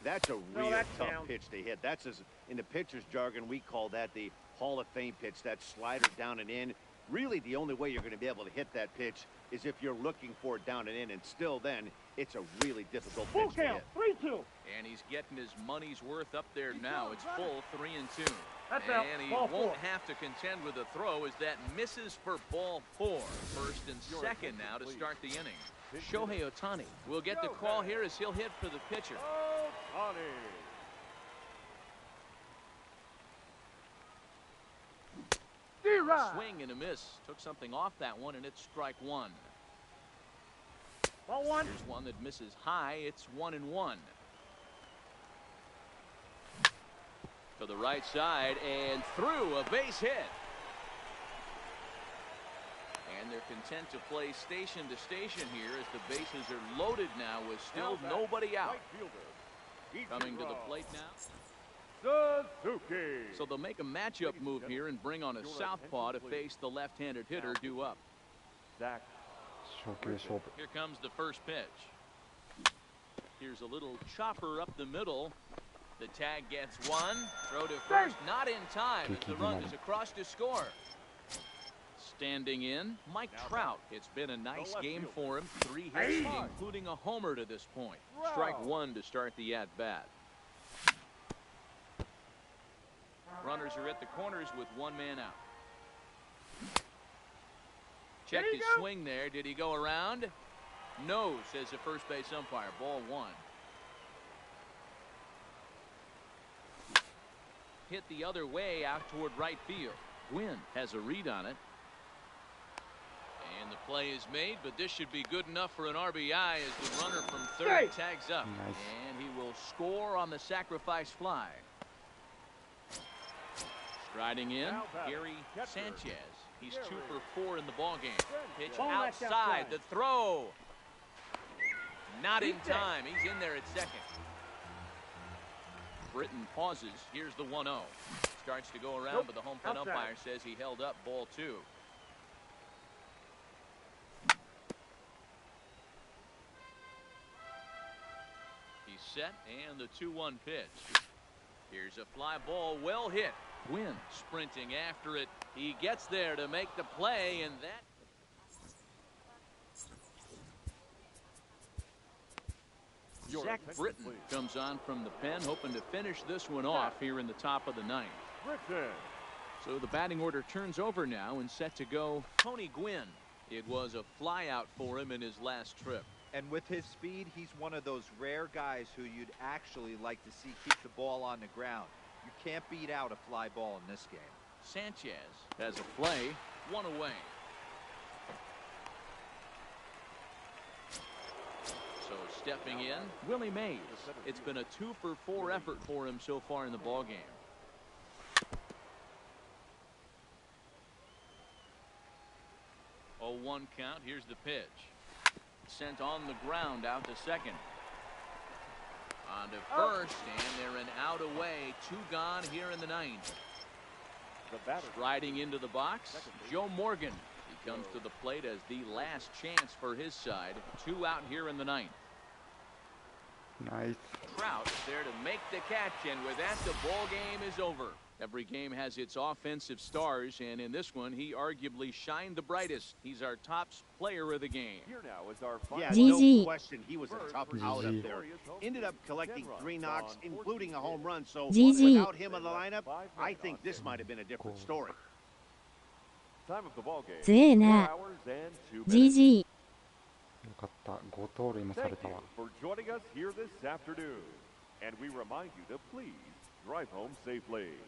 That's a real that's tough down. pitch to hit. That's in the pitcher's jargon, we call that the Hall of Fame pitch. That slider down and in. Really, the only way you're going to be able to hit that pitch is if you're looking for it down and in, and still then, it's a really difficult Full pitch to count, hit. 3-2. And he's getting his money's worth up there now. It's full 3-2. That's out. And he Ball won't 4. have to contend with a throw as that misses for ball 4. First and second now to start the inning. Shohei Ohtani will get the call here as he'll hit for the pitcher. Ohtani. Swing and a miss. Took something off that one, and it's strike 1. Ball 1. Here's one that misses high. It's 1-1. To the right side and through, a base hit. And they're content to play station to station here as the bases are loaded now with still nobody out. Coming to the plate now. Suzuki. So they'll make a matchup move here and bring on a southpaw to face the left-handed hitter due up. Zach. 初球勝負。 Here comes the first pitch. Here's a little chopper up the middle. The tag gets one. Throw to first, not in time as the run is across to score. Standing in, Mike Trout. It's been a nice game for him. 3 hits, including a homer to this point. Strike one to start the at-bat. Runners are at the corners with one man out. Check his swing there. Did he go around? No, says the first base umpire. Ball one. Hit the other way out toward right field. Gwynn has a read on it. And the play is made, but this should be good enough for an RBI as the runner from third tags up. Nice. And he will score on the sacrifice fly. Striding in, Gary Sanchez. He's 2 for 4 in the ballgame. Pitch outside, the throw. Not in time. He's in there at second. Britton pauses. Here's the 1-0. Starts to go around, but the home plate umpire says he held up ball 2. He's set, and the 2-1 pitch. Here's a fly ball, well hit. Gwynn sprinting after it. He gets there to make the play, and that. Zach Britton comes on from the pen, hoping to finish this one off here in the top of the 9th. So the batting order turns over now and set to go Tony Gwynn. It was a fly out for him in his last trip. And with his speed, he's one of those rare guys who you'd actually like to see keep the ball on the ground. You can't beat out a fly ball in this game. Sanchez has a play, 1 away. So stepping in, Willie Mays. It's been a 2 for 4 effort for him so far in the ballgame. Oh, 1 count. Here's the pitch. Sent on the ground out to second. On to first, and they're an out away. 2 gone here in the 9th. Riding into the box, Joe Morgan. He comes to the plate as the last chance for his side. 2 out here in the 9th. Nice. Trout there to make the catch, and with that, the ball game is over. Every game has its offensive stars, and in this one, he arguably shined the brightest. He's our top player of the game. Here now is our final. Yeah, GG. no question. He was a tough out up there. Ended up collecting 3 knocks, including a home run. So GG. without him in the lineup, I think this might have been a different story. Time of the ball game. 強え 4 な。 hours and 2 minutes. GG。よかった。5盗塁もされ Thank た you わ。 for joining us here this afternoon. And we remind you to please drive home safely.「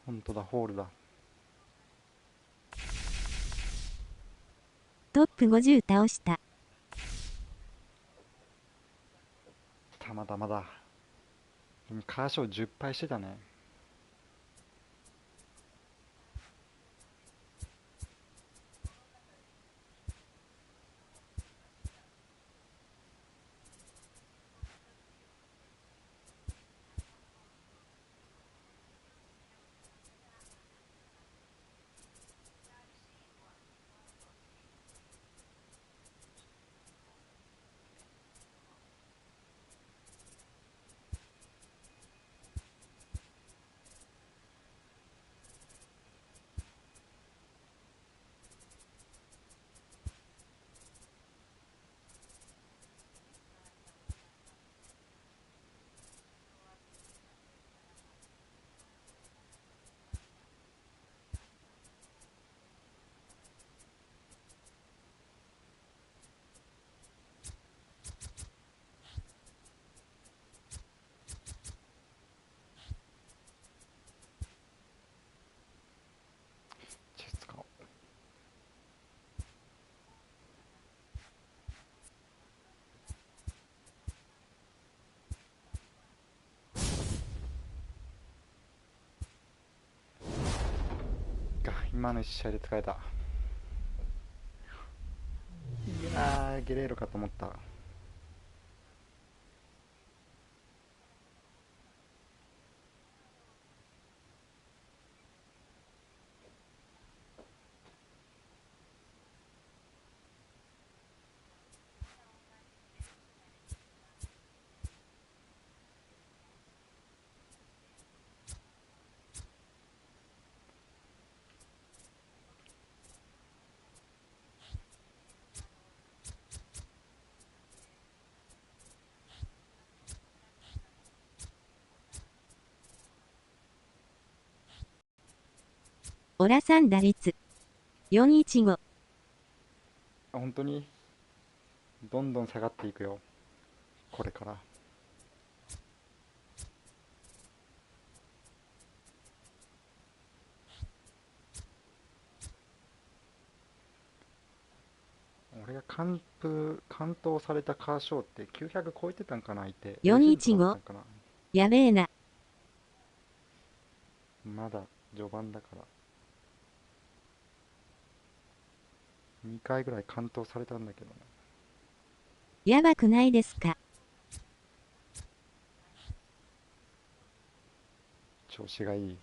本当だ、ホールだ。トップ50倒した。たまたまだ。でもカーショー10敗してたね。今の1試合で疲れた。いやー、ゲレーロかと思った。オラさん打率415。本当にどんどん下がっていくよ、これから。俺が完投されたカーショーって900超えてたんかな、相手。415。やべえな。まだ序盤だから。2回ぐらい完投されたんだけどね。やばくないですか？調子がいい。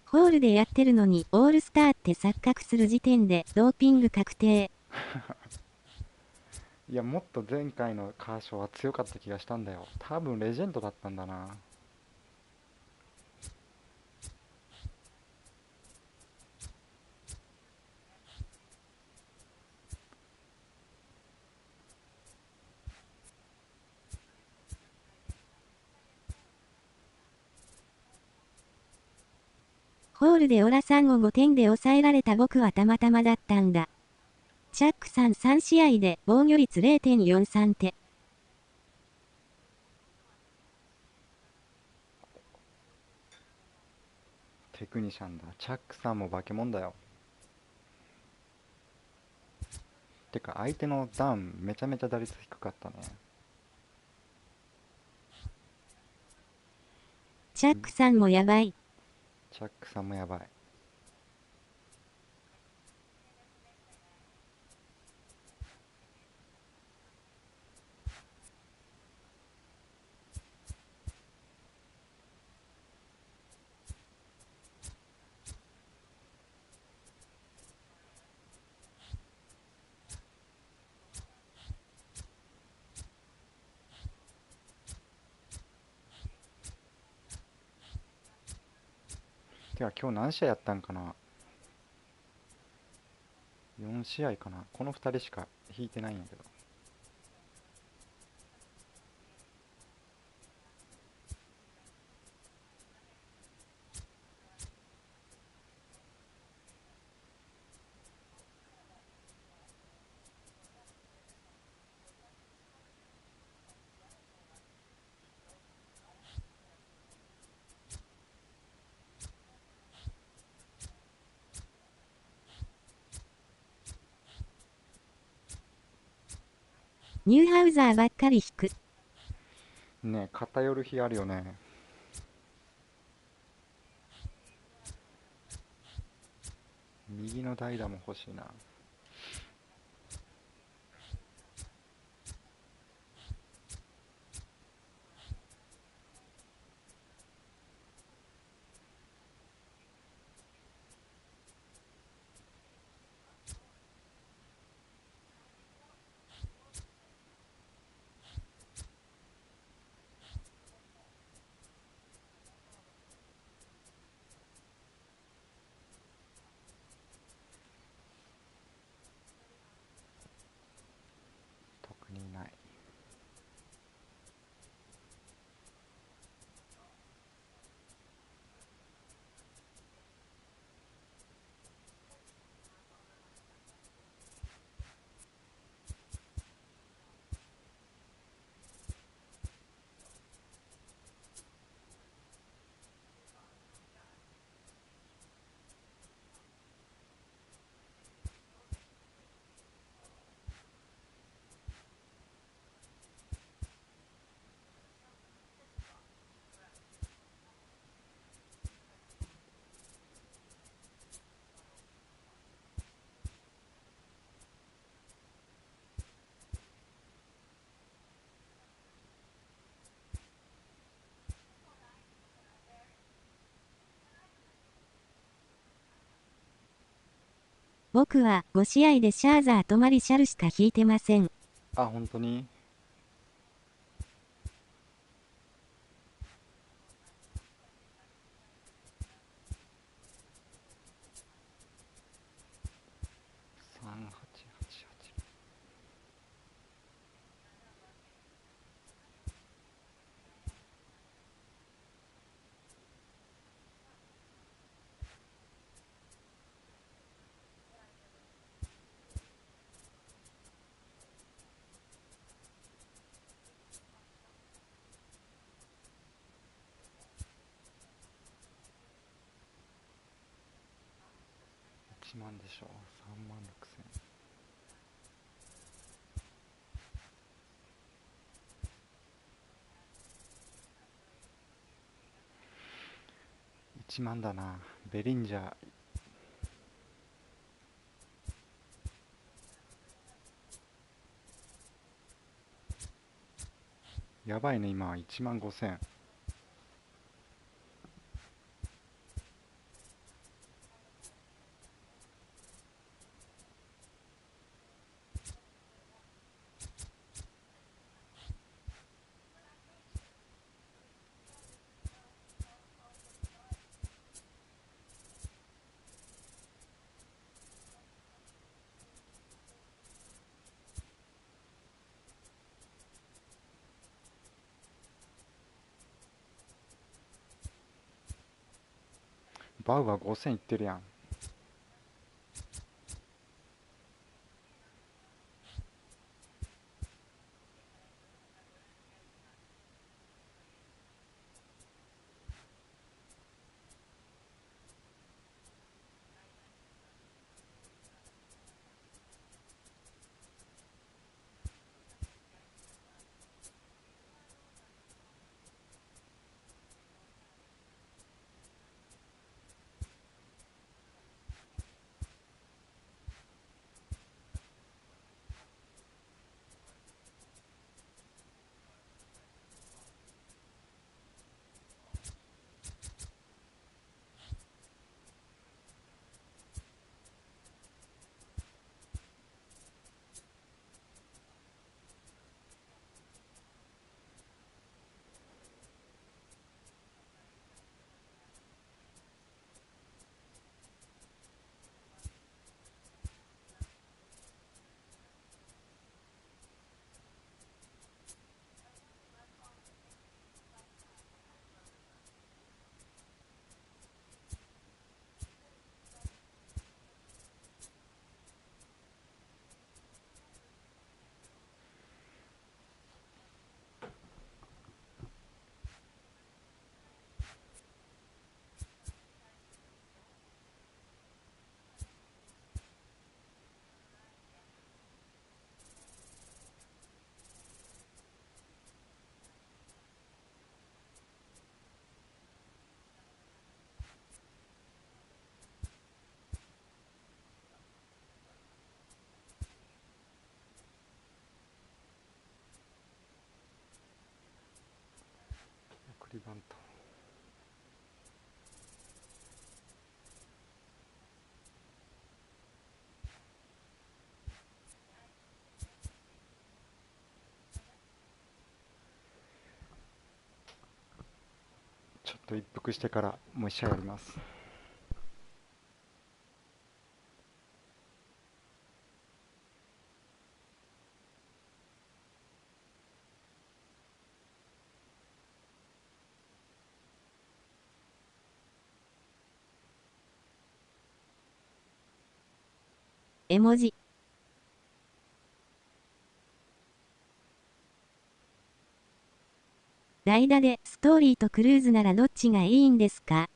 ホールでやってるのにオールスターって錯覚する時点でドーピング確定。いや、もっと前回のカーショーは強かった気がしたんだよ。多分レジェンドだったんだな。ホールでオラさんを5点で抑えられた僕はたまたまだったんだ。チャックさん3試合で防御率 0.43 手。テクニシャンだ。チャックさんも化け物だよ。てか相手のダウンめちゃめちゃ打率低かったね。チャックさんもやばい。チャックさんもやばい。てか今日何試合やったんかな。4試合かな。この2人しか引いてないんやけど。ニューハウザーばっかり引く。ねえ、偏る日あるよね。右の代打も欲しいな。僕は5試合でシャーザーとマリシャルしか引いてません。あ、本当に。3888。1万でしょ。3万6千。1万だな。ベリンジャー。やばいね、今は1万5千。バウは5000いってるやん。送りバント。ちょっと一服してからもう一試合やります。絵文字。代打でストーリーとクルーズならどっちがいいんですか？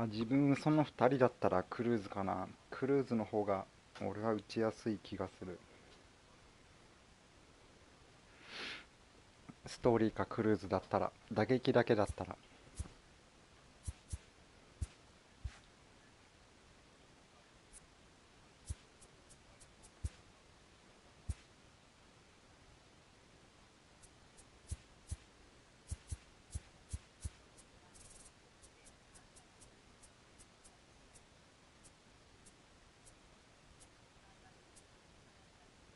自分その2人だったらクルーズかな。クルーズの方が俺は打ちやすい気がする。ストーリーかクルーズだったら、打撃だけだったら。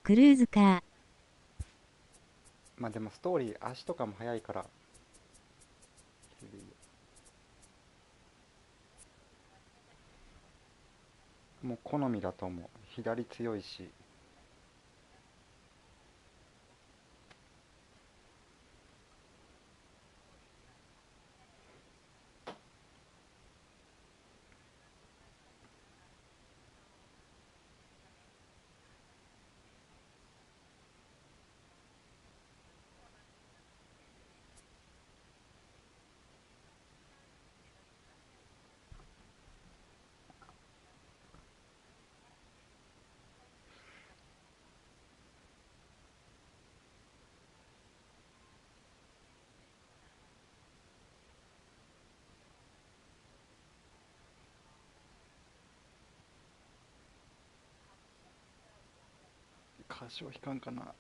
クルーズか。まあでもストーリー足とかも速いから。もう好みだと思う。左強いし。歌唱弾かんかな。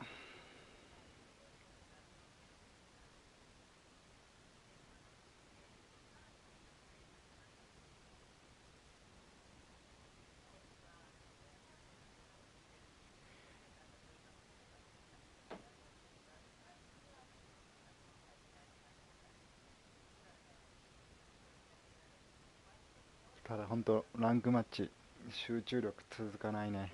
ただ本当ランクマッチ集中力続かないね。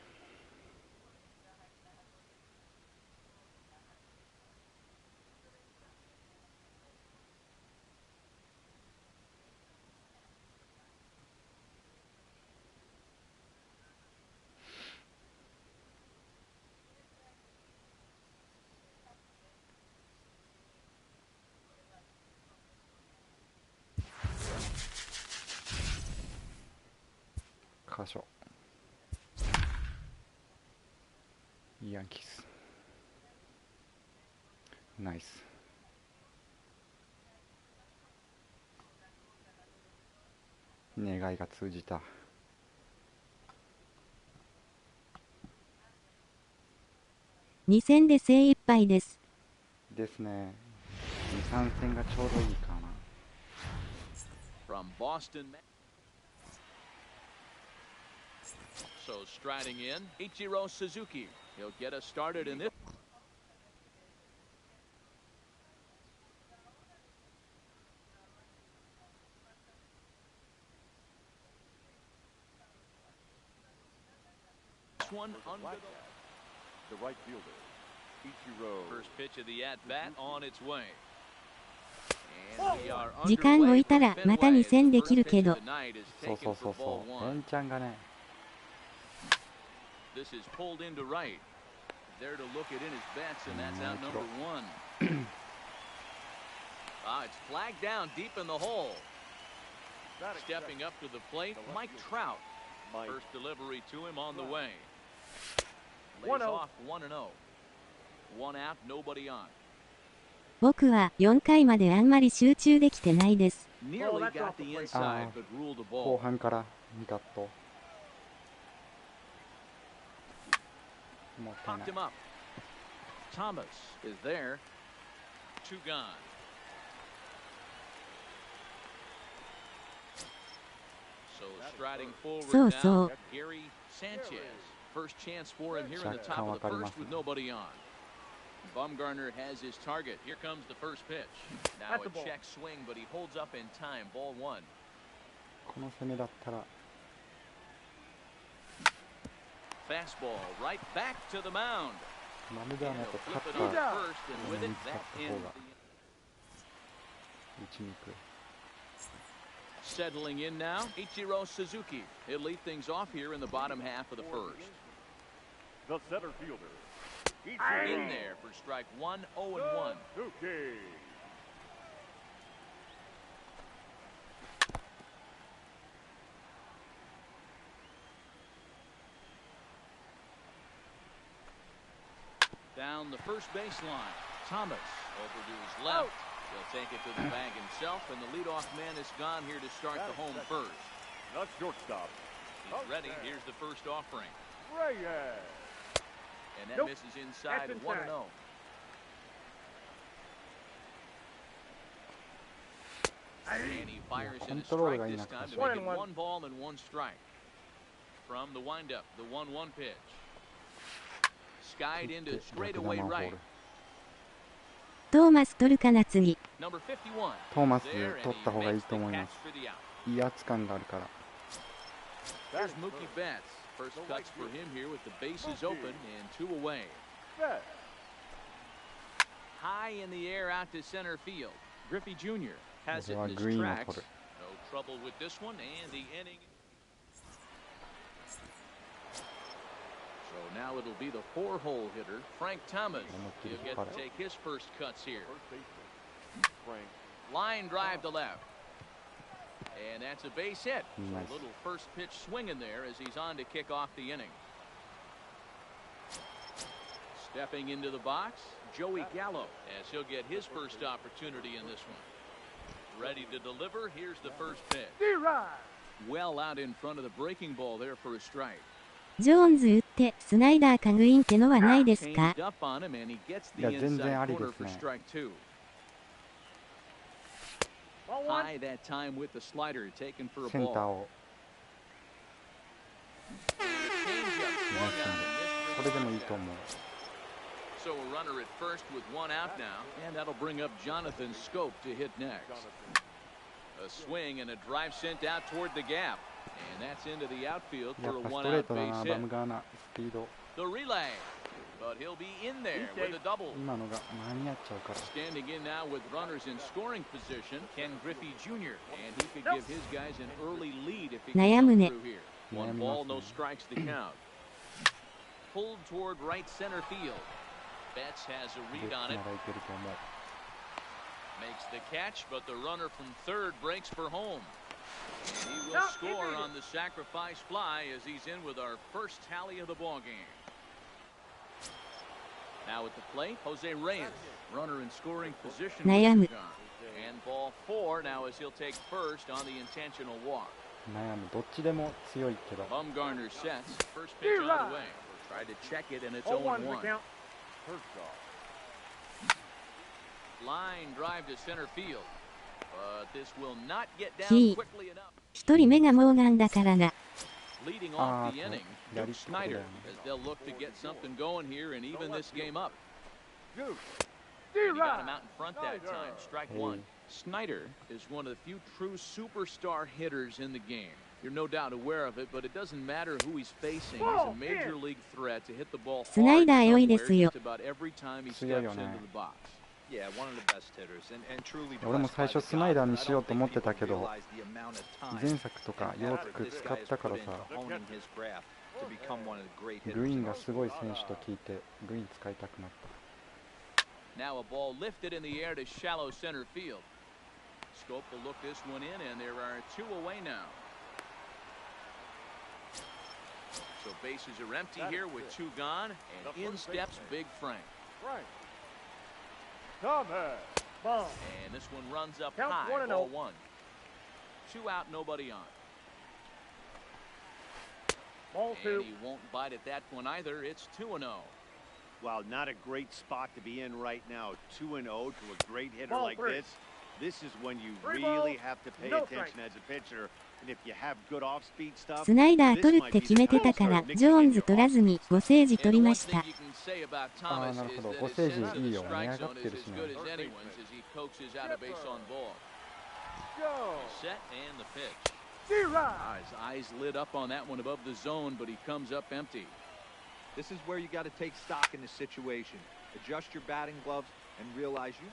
箇所ヤンキースナイス。願いが通じた。2戦で精一杯です。ですね。2、3戦がちょうどいいかな。From Boston. So striding in, Ichiro Suzuki. He'll get us started in this. One under the right fielder, Ichiro. first pitch of the at-bat on its way. 時間置いたらまた2戦できるけど。そうそうそうそう。レンちゃんがね。This is pulled into right. There to look it in his bets, and that's out number one. It's flagged down deep in the hole. Stepping up to the plate, Mike Trout. First delivery to him on the way. Lays off 1-0. One out, nobody on. 僕は4回まであんまり集中できてないです。Nearly got the inside, but ruled the ball. 後半から見たと。もったいない。Popped him up. Thomas is there. Two gone. So striding forward now, Gary Sanchez. First chance for him here in the top of the first with nobody on. Bumgarner has his target. Here comes the first pitch. Now a check swing, but he holds up in time. Ball one. この攻めだったら。Fastball right back to the mound. まるであのとカッターに使った方が打ちにくい。Settling in now, Ichiro Suzuki. He'll lead things off here in the bottom half of the first. The center fielder. In there for strike one, 0-1. Down the first baseline. Thomas over to his left. He'll take it to the bag himself, and the leadoff man is gone here to start the home first. Not shortstop. He's ready. Here's the first offering. Reyes. And that misses inside. 1-0. And he fires in a strike this time to make it 1 ball and 1 strike. From the windup, the 1-1 pitch. Skied into straightaway right. トーマス取るかな次。Number 51. トーマス取った方がいいと思います。威圧感があるから。There's Mookie Betts. First cuts for him here with the bases open and 2 away. High in the air out to center field. Griffey Jr. has it in his tracks. No trouble with this one, and the inning. So now it'll be the 4-hole hitter, Frank Thomas. He'll get to take his first cuts here. Line drive to left. And that's a base hit. Nice. A little first pitch swing in there as he's on to kick off the inning. Stepping into the box, Joey Gallo, as he'll get his first opportunity in this one. Ready to deliver. Here's the first pitch. Well out in front of the breaking ball there for a strike. ジョーンズ打ってスナイダーかグイーンってのはないですか？ Changed up on him, and he gets the いや、全然あ inside りで corner す for ね。 strike 2. High that time with the slider taken for a センター ball. を And a changeup swung on and missed そ for れでもいいと思う。 So a runner at first with 1 out now, and that'll bring up Jonathan Scope to hit next. A swing and a drive sent out toward the gap, and that's into the outfield や for っ a ぱストレー 1-out トだ base な、 hit. バムガーナ、スピード。 The relay, but he'll be in there with a double. 今のが間に合っちゃうから。 Standing in now with runners in scoring position, Ken Griffey Jr., and he could give his guys an early lead if he can 悩む come ね。 through here. 1 ball, no strikes to count. Pulled toward right center field. Betts has a で read on な it. らいけると思う。 Makes the catch, but the runner from third breaks for home. And he will score on the sacrifice fly as he's in with our first tally of the ball game. Now at the plate, Jose Reyes, runner in scoring position. 悩む。 And ball 4 now as he'll take first on the intentional walk. 悩む。どっちでも強いけど。 Bumgarner sets. First pitch on the way. Tried to check it, and it's 0-1. Line drive to center field. But this will not get down quickly enough. 一人目がモーガンだからな。 Leading あ off the ー inning, やり Duke ってことだ Snyder, よね。 as they'll look to get something going here and even this game up. And he got him out in front that time. Strike 1. Snyder is one of the few true superstar hitters in the game. You're no doubt aware of it, but it doesn't matter who he's facing. He's a major league threat to hit the ball hard スナイダー良いで somewhere すよ。 just about every time he 強い steps よ into ね。 the box. Yeah, one of the best hitters, and truly 俺も blessed 最 by 初 the スナイダー gods. に I しよう don't と思 think ってた people けど、 realize the amount of time 前作とか and よ effort く this 使っ guy's たから put さ、 into honing his craft to become one of the great グ hitters イーン in が our すごい選手と聞いて、グイーン使いたくなった。 Now a ball lifted in the air to shallow center field. Scope will look this one in, and there are 2 away now. So bases are empty here with 2 gone, and in steps Big Frank. And this one runs up high, ball 1. 2 out, nobody on. And he won't bite at that one either. It's 2-0. Wow, not a great spot to be in right now. 2-0 to a great hitter like this. This is when you really have to pay attention as a pitcher. And if you have good off-speed stuff, スナイダー取るって決めてたから、ジョーンズ取らずに5セージ取りました。 ああ、なるほど。5セージいいよ。盛り上がってるしね。His eyes lit up on that one above the zone, but he comes up empty. This is where you got to take stock in the situation. Adjust your batting gloves and realize you.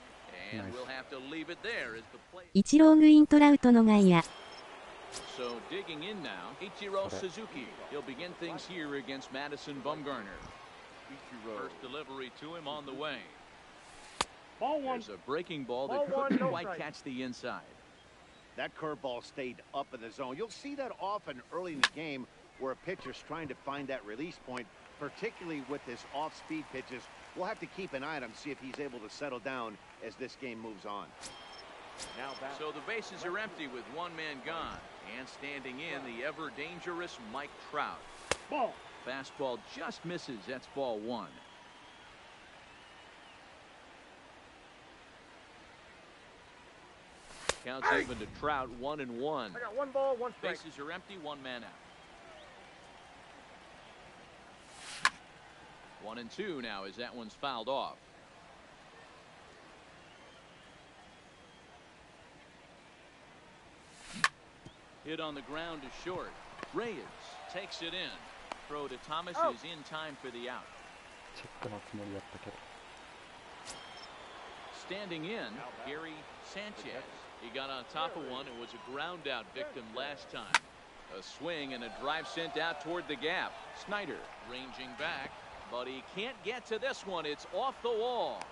And we'll have to leave it there as the play. イチローグイーントラウトの外野。 So digging in now, Ichiro Suzuki. He'll begin things here against Madison Bumgarner. First delivery to him on the way. There's a breaking ball that couldn't quite catch the inside. that curveball stayed up in the zone. You'll see that often early in the game where a pitcher's trying to find that release point, particularly with his off-speed pitches. We'll have to keep an eye on him, see if he's able to settle down as this game moves on. So the bases are empty with one man gone, and standing in the ever dangerous Mike Trout. Ball. Fastball just misses. That's ball one. Counts even to Trout, 1-1. I got 1 ball, 1 strike. Bases are empty, 1 man out. 1-2 now as that one's fouled off. Hit on the ground to short. Reyes takes it in. Throw to Thomas is in time for the out. チェックのつもりだったけど。 Standing in, Gary Sanchez. He got on top of one and was a ground out victim last time. A swing and a drive sent out toward the gap. Snyder ranging back, but he can't get to this one. It's off the wall.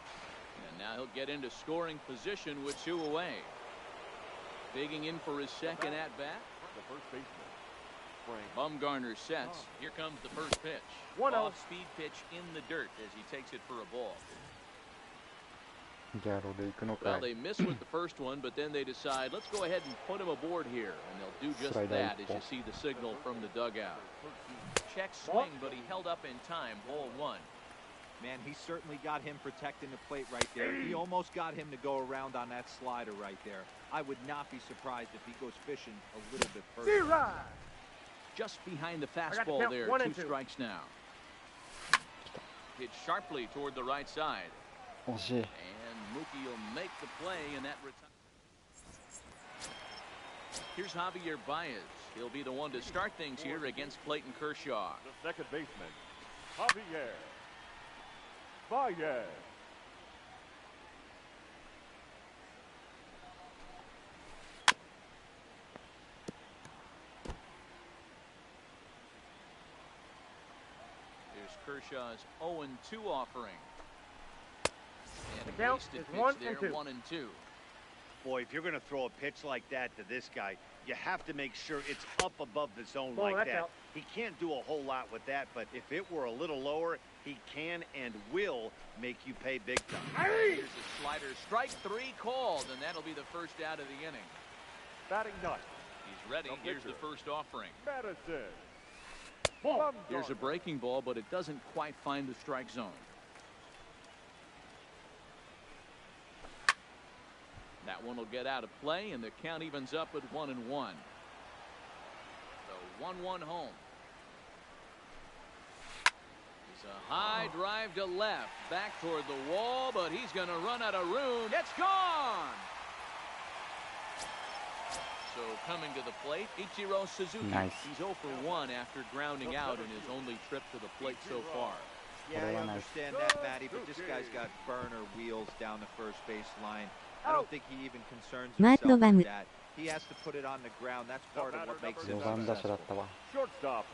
And now he'll get into scoring position with 2 away. Digging in for his second at bat. The first baseman, Frank. Bumgarner sets. Here comes the first pitch. 1-0. Off-speed pitch in the dirt as he takes it for a ball. ギャロで行くのか Well, い。 they miss with the first one, but then they decide, let's go ahead and put him aboard here. And they'll do just that as you see the signal from the dugout. Check swing, but he held up in time. Ball 1. Man, he certainly got him protecting the plate right there. He almost got him to go around on that slider right there. I would not be surprised if he goes fishing a little bit further. Just behind the got the fastball count, there. 1 2 and 2. strikes now. Hit sharply toward the right side. 惜しい。 And Mookie will make the play, and that Here's Javier Baez. He'll be the one to start things here against Clayton Kershaw. The second baseman, Javier Baez. Here's Kershaw's 0-2 offering. And The count wasted is pitch 1 there, and 2. 1-2. Boy, if you're going to throw a pitch like that to this guy, you have to make sure it's up above the zone Ball, like that's that. out. He can't do a whole lot with that, but if it were a little lower, he can and will make you pay big time. Here's a slider. Strike 3 called, and that'll be the first out of the inning. Batting ninth, He's ready. The Here's the pitcher. first offering. Madison. Ball. Here's a breaking ball, but it doesn't quite find the strike zone. That one will get out of play, and the count evens up at 1-1. So 1-1 home. It's a high drive to left, back toward the wall, but he's going to run out of room. It's gone! So coming to the plate, Ichiro Suzuki. Nice. He's 0 for 1 after grounding out in his only trip to the plate so far. Yeah, I understand that, Matty, but this guy's got burner wheels down the first base line. I don't think he even concerns Matt himself Lovan. with that. He has to put it on the ground. That's part of what makes him 4番打者だっ successful. たわ。 Shortstop,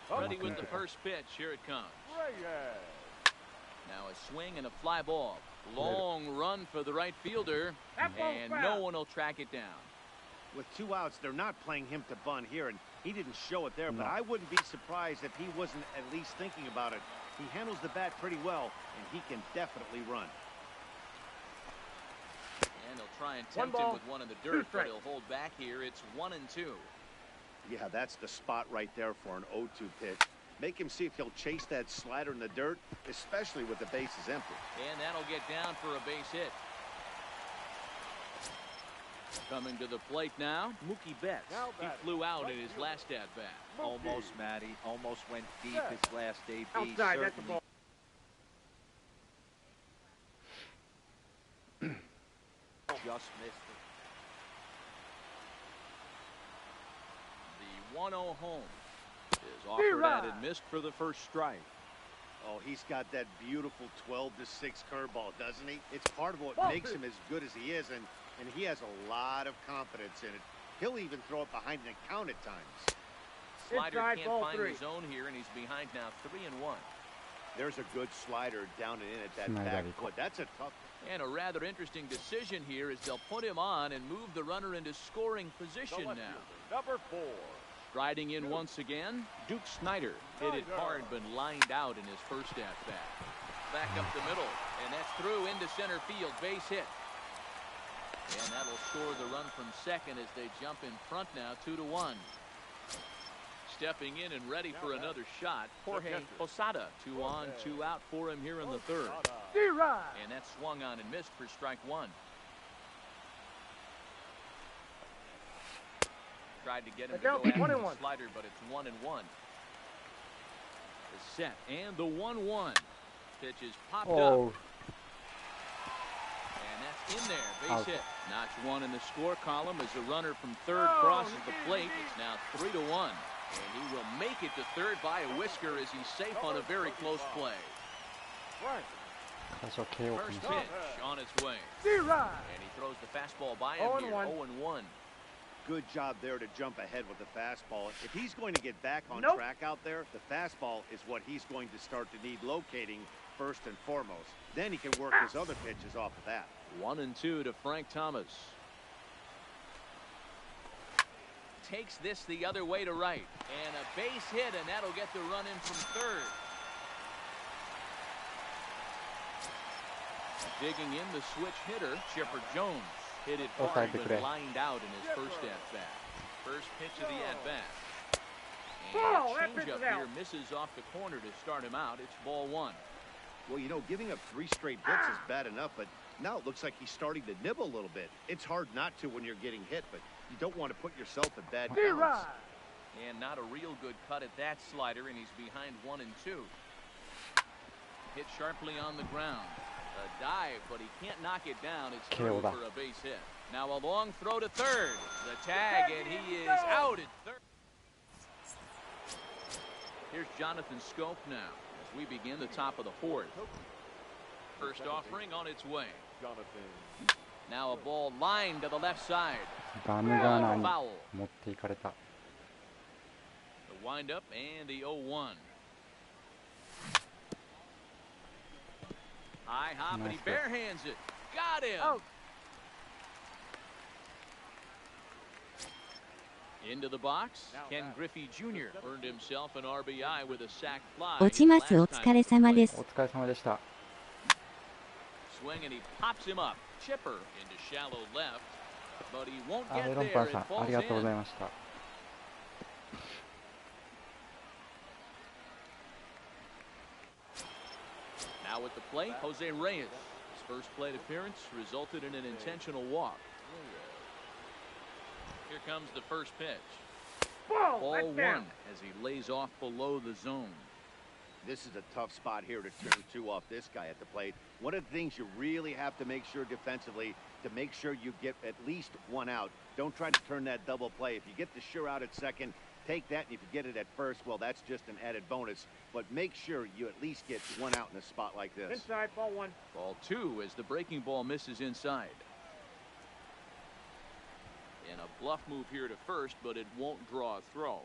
Ready with the first pitch. Here it comes. Reyes. Now a swing and a fly ball. Long run for the right fielder, and no one will track it down. With 2 outs, they're not playing him to bunt here, and he didn't show it there, but I wouldn't be surprised if he wasn't at least thinking about it. He handles the bat pretty well, and he can definitely run. And he'll try and One tempt him ball, with one in the 2 dirt, but strikes. he'll hold back here. It's 1-2. Yeah, that's the spot right there for an 0-2 pitch. Make him see if he'll chase that slider in the dirt, especially with the bases empty. And that'll get down for a base hit. Coming to the plate now, Mookie Betts. Now He batting, flew out right in his fielder. last at bat. Almost, Matty. Almost went deep Yeah. his last AB. Outside, that's the Certainly ball. just missed it. The 1-0 home is offered at and missed for the first strike. Oh, he's got that beautiful 12-6 curveball, doesn't he? It's part of what Ball makes two. him as good as he is, and he has a lot of confidence in it. He'll even throw it behind an account at times. Slider Inside, can't ball find 3. the zone here, and he's behind now 3-1. There's a good slider down and in at that Snyder. back foot. That's a tough. And a rather interesting decision here is they'll put him on and move the runner into scoring The position left now. fielder, number 4, Striding in once again, Duke Snyder hit it hard but lined out in his first at-bat. Back up the middle, and that's through into center field, base hit. And that'll score the run from second as they jump in front now, 2-1. Stepping in and ready for another shot, Jorge Posada. 2 on, 2 out for him here in the third. And that's swung on and missed for strike one. Tried to get him to go after the slider, but it's 1-1. The set and the 1-1. Pitch is popped up. And that's in there, base hit. Notch one in the score column as a runner from third crosses the plate. It's now 3-1. And he will make it to third by a whisker as he's safe on a very close play. First pitch on its way. And he throws the fastball by him here, 0-1. Good job there to jump ahead with the fastball. If he's going to get back on track out there, the fastball is what he's going to start to need locating first and foremost. Then he can work his other pitches off of that. 1-2 to Frank Thomas. Takes this the other way to right. And a base hit, and that'll get the run in from third. Digging in the switch hitter, Chipper Jones. Hit it hard, but lined out in his first at-bat. First pitch of the at-bat. And a changeup here misses off the corner to start him out. It's ball one. Well, you know, giving up 3 straight hits is bad enough, but now it looks like he's starting to nibble a little bit. It's hard not to when you're getting hit, but you don't want to put yourself in bad balance. And not a real good cut at that slider, and he's behind 1-2. Hit sharply on the ground. A dive, but he can't knock it down. It's through for a base hit. Now a long throw to third. The tag, and he is out at third. Here's Jonathan Scope now as we begin the top of the fourth. First offering on its way. Now a ball lined to the left side. Foul. The windup and the 0-1. High hop, and he barehands it. Got him. Into the box. Ken Griffey Jr. earned himself an RBI with a sac fly. 落ちます。お疲れ様です。お疲れ様でした。 Swing and he pops him up. Chipper into shallow left, but he won't メ get ロンパン there. さ It ん、あ falls りがとうござい in. ました。Now at the plate, Jose Reyes. His first plate appearance resulted in an intentional walk. Here comes the first pitch. Ball one as he lays off below the zone. This is a tough spot here to turn 2 off this guy at the plate. One of the things you really have to make sure defensively, to make sure you get at least 1 out. Don't try to turn that double play. If you get the sure out at second, take that, and if you get it at first, well, that's just an added bonus. But make sure you at least get 1 out in a spot like this. Inside, ball 1. Ball 2 as the breaking ball misses inside. And a bluff move here to first, but it won't draw a throw.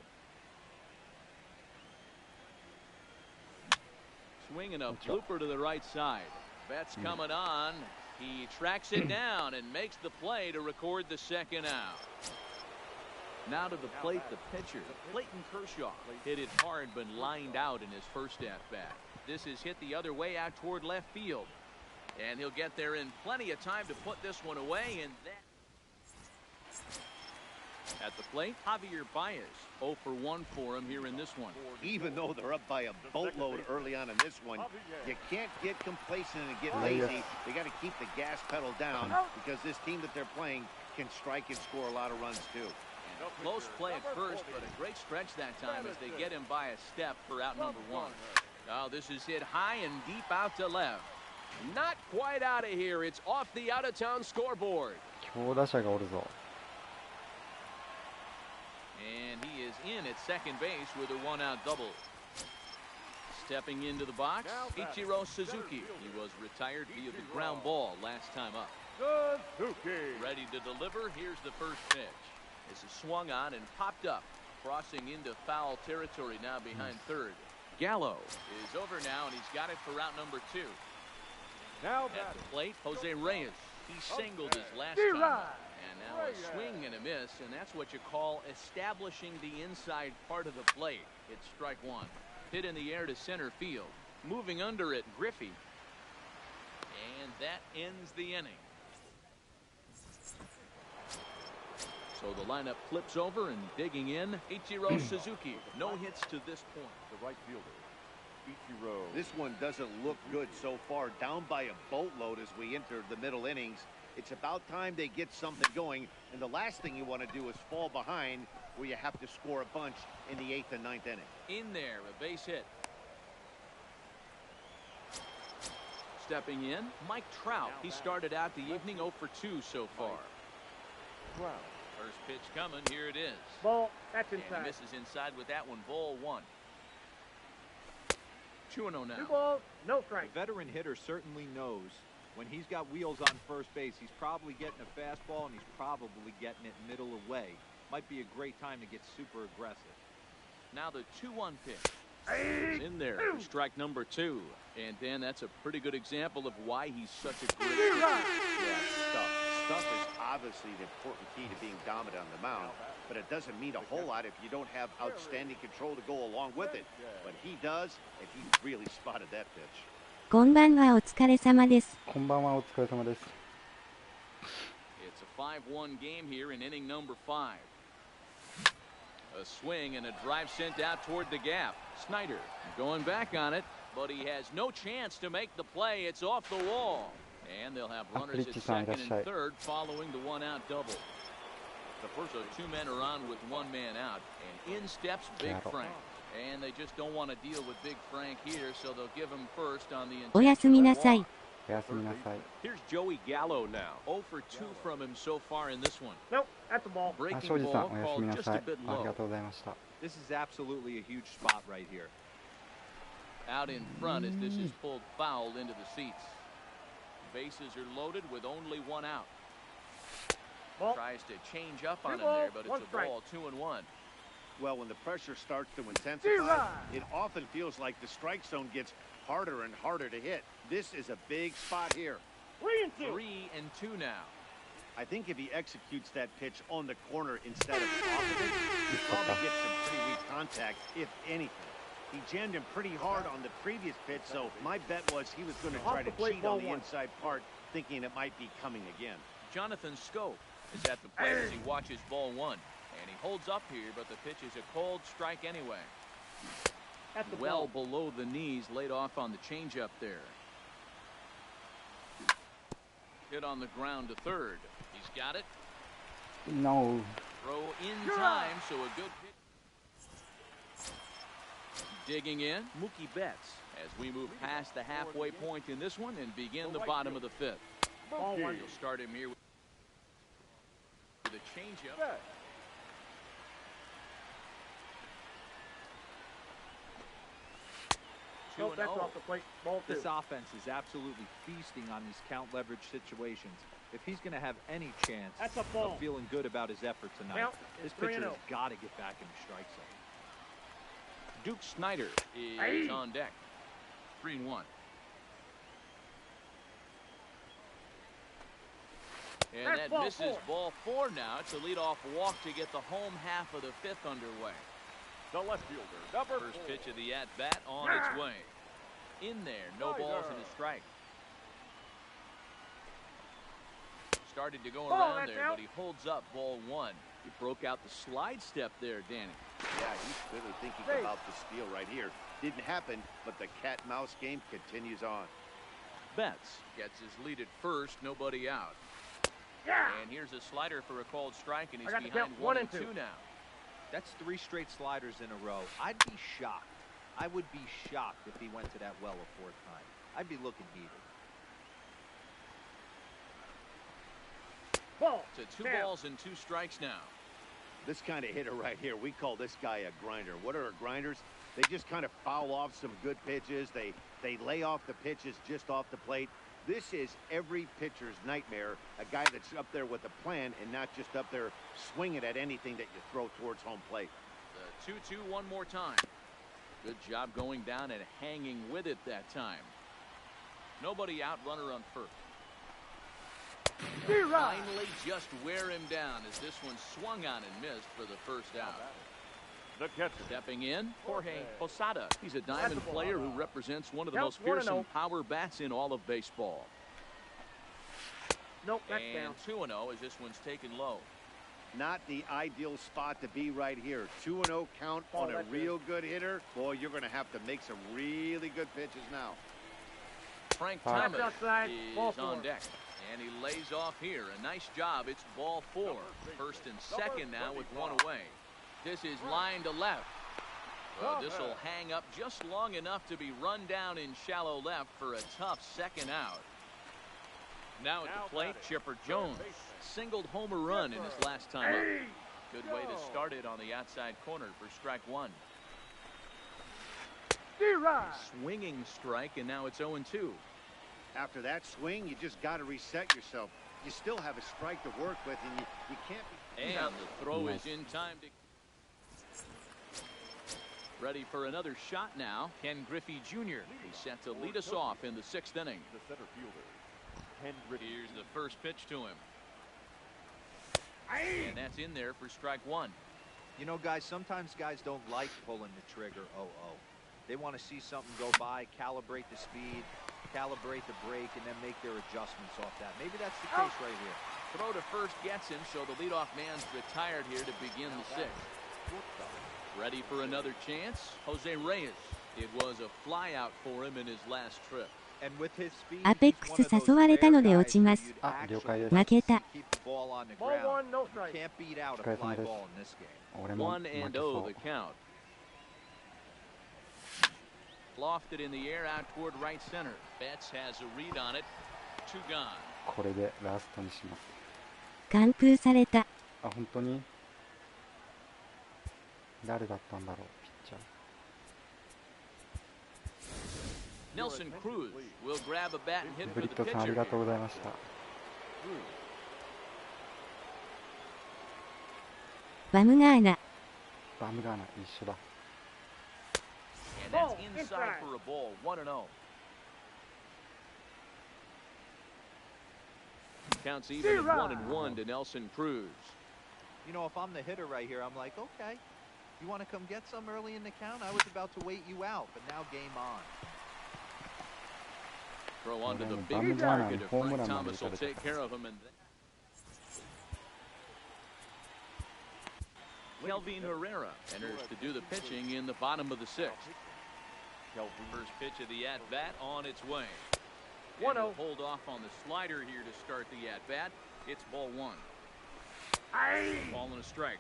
Swinging a blooper to the right side. Bet's coming on. He tracks it down and makes the play to record the second out. Now to the plate, the pitcher, Clayton Kershaw. Hit it hard but lined out in his first at-bat. This is hit the other way out toward left field. And he'll get there in plenty of time to put this one away. And that at the plate, Javier Baez. 0 for 1 for him here in this one. Even though they're up by a boatload early on in this one, you can't get complacent and get lazy. They got to keep the gas pedal down because this team that they're playing can strike and score a lot of runs too. Close play at first, but a great stretch that time as they get him by a step for out number 1. Oh, this is hit high and deep out to left. Not quite out of here. It's off the out-of-town scoreboard. 強打者がおるぞ。 And he is in at second base with a 1-out double. Stepping into the box, Ichiro Suzuki. He was retired via the ground ball last time up. Ready to deliver. Here's the first pitch. This is swung on and popped up, crossing into foul territory now behind third. Gallo is over now, and he's got it for route number 2. Now at the plate, Jose Reyes. He singled his last time up, and Now a swing and a miss, and that's what you call establishing the inside part of the plate. It's strike one. Hit in the air to center field. Moving under it, Griffey. And that ends the inning. So the lineup flips over, and digging in, Ichiro Suzuki. No hits to this point. The right fielder, Ichiro. This one doesn't look good so far. Down by a boatload as we enter the middle innings. It's about time they get something going, and the last thing you want to do is fall behind where you have to score a bunch in the 8th and 9th inning. In there, a base hit. Stepping in, Mike Trout. He started out the evening 0 for 2 so far. First pitch coming, here it is. Ball, that's And inside. he misses inside with that one, ball one. 2-0 now. 2 balls, no The strike. veteran hitter certainly knows when he's got wheels on first base, he's probably getting a fastball and he's probably getting it middle away. Might be a great time to get super aggressive. Now the 2-1 pitch. It's in there for strike number 2. And Dan, that's a pretty good example of why he's such a great pitcher. Yeah, stuff is obviously the important key to being dominant on the mound, but it doesn't mean a whole lot if you don't have outstanding control to go along with it. But he does, and he really spotted that pitch. こんばんは、お疲れ様です。こんばんは、お疲れ様です。 It's a 5-1 game here in inning number 5. A swing and a drive sent out toward the gap. Snyder going back on it, but he has no chance to make the play. It's off the wall. And they'll have runners at second and third following the one-out double. The first of 2 men are on with 1 man out, and in steps Big Frank. And they just don't want to deal with Big Frank here, so they'll give him first on the おやすみなさい。 おやすみなさい。 Here's Joey Gallo now. 0 for 2 from him so far in this one. Nope, that's a ball. あ、 Breaking 庄司さん、 ball おやすみ called な just さ a い。 bit あり low. がとうございました。 This is absolutely a huge spot right here. Out in front as this is pulled foul into the seats. Bases are loaded with only 1 out. Ball. Tries to change up on him balls, there, but it's 1 a strike. ball, 2-1. Well, when the pressure starts to intensify, it often feels like the strike zone gets harder and harder to hit. This is a big spot here. 3-2. 3-2 now. I think if he executes that pitch on the corner instead of off of it, he probably gets some pretty weak contact, if anything. He jammed him pretty hard on the previous pitch, so my bet was he was going to try to cheat on the inside part, thinking it might be coming again. Jonathan Scope is at the plate as he watches ball 1. And he holds up here, but the pitch is a cold strike anyway. That's the Well ball. below the knees, laid off on the changeup there. Hit on the ground to third. He's got it. No. Throw in time, so a good pitch. Digging in, Mookie Betts as we move past the halfway point in this one and begin the bottom of the 5th. Ball 1. You'll start him here with a changeup. Nope, that's off the plate. Ball 2. This offense is absolutely feasting on these count leverage situations. If he's going to have any chance That's a ball. of feeling good about his effort tonight, Count this is pitcher 3-0. has got to get back in the strike zone. Duke Snyder is on deck. 3-1. And That's that ball misses 4. ball 4 now. It's a leadoff walk to get the home half of the 5th underway. The left fielder, number First 4. pitch of the at-bat on its way. In there, no balls and a strike. Started to go Ball, around that's there, out. but he holds up ball 1. He broke out the slide step there, Danny. Yeah, he's really thinking Hey. about the steal right here. Didn't happen, but the cat-mouse game continues on. Betts gets his lead at first, nobody out. Yeah. And here's a slider for a called strike, and he's I got to behind count 1 1 and and 2 2. now. That's 3 straight sliders in a row. I'd be shocked. I would be shocked if he went to that well a 4th time. I'd be looking heated. Ball. To 2 Down. balls and 2 strikes now. This kind of hitter right here, we call this guy a grinder. What are grinders? They just kind of foul off some good pitches. They lay off the pitches just off the plate. This is every pitcher's nightmare, a guy that's up there with a plan and not just up there swinging at anything that you throw towards home plate. The 2-2 one more time. Good job going down and hanging with it that time. Nobody out, runner on first. Finally just wear him down as this one swung on and missed for the first out. The catcher. Stepping in, Jorge Posada. He's a diamond player who represents one of the most fearsome power bats in all of baseball. Nope, that's and down. 2-0 as this one's taken low. Not the ideal spot to be right here. 2-0 count on a real good hitter. Boy, you're going to have to make some really good pitches now. Frank Thomas is on deck. And he lays off here. A nice job. It's ball 4. First and second now with one away. This is line to left. Well, this will hang up just long enough to be run down in shallow left for a tough second out. Now at the plate, Chipper Jones singled home a run in his last time up. Good way to start it on the outside corner for strike one. Swinging strike, and now it's 0-2. After that swing, you just got to reset yourself. You still have a strike to work with, and you can't be... And the throw is in time to... Ready for another shot now. Ken Griffey Jr. He's set to lead us off in the 6th inning. The center fielder, Ken Griffey. Here's the first pitch to him. And that's in there for strike one. You know, guys, sometimes guys don't like pulling the trigger 0-0. They want to see something go by, calibrate the speed, calibrate the break, and then make their adjustments off that. Maybe that's the case right here. Throw to first gets him, so the leadoff man's retired here to begin the 6th. Ready for another chance? Jose Reyes. It was a flyout for him in his last trip. And with his speed, アペックス誘われたので落ちます。了解です。負けた。Ball 1, no strike. Can't beat out a fly ball in this game. 1-0 the count. Lofted in the air out toward right center. Betts has a read on it. 2 gone. これでラストにします。完封された。あ、本当に誰だったんだろう、ピッチャー。Nelson Cruz will grab a bat and hit ブ for リ the ットさんあり pitcher. がとうございました。バムガーナ。バムガーナ一緒だ。 And that's inside for a ball. 1-0. Counts even at 1-1 to Nelson Cruz. You know, if I'm the hitter right here, I'm like, okay, you want to come get some early in the count? I was about to wait you out, but now game on. Throw onto the big target if Frank Thomas will take care of him. And Kelvin Herrera enters to do the pitching in the bottom of the 6th. First pitch of the at-bat on its way. 1-0. Hold off on the slider here to start the at-bat. It's ball 1. Ball and a strike.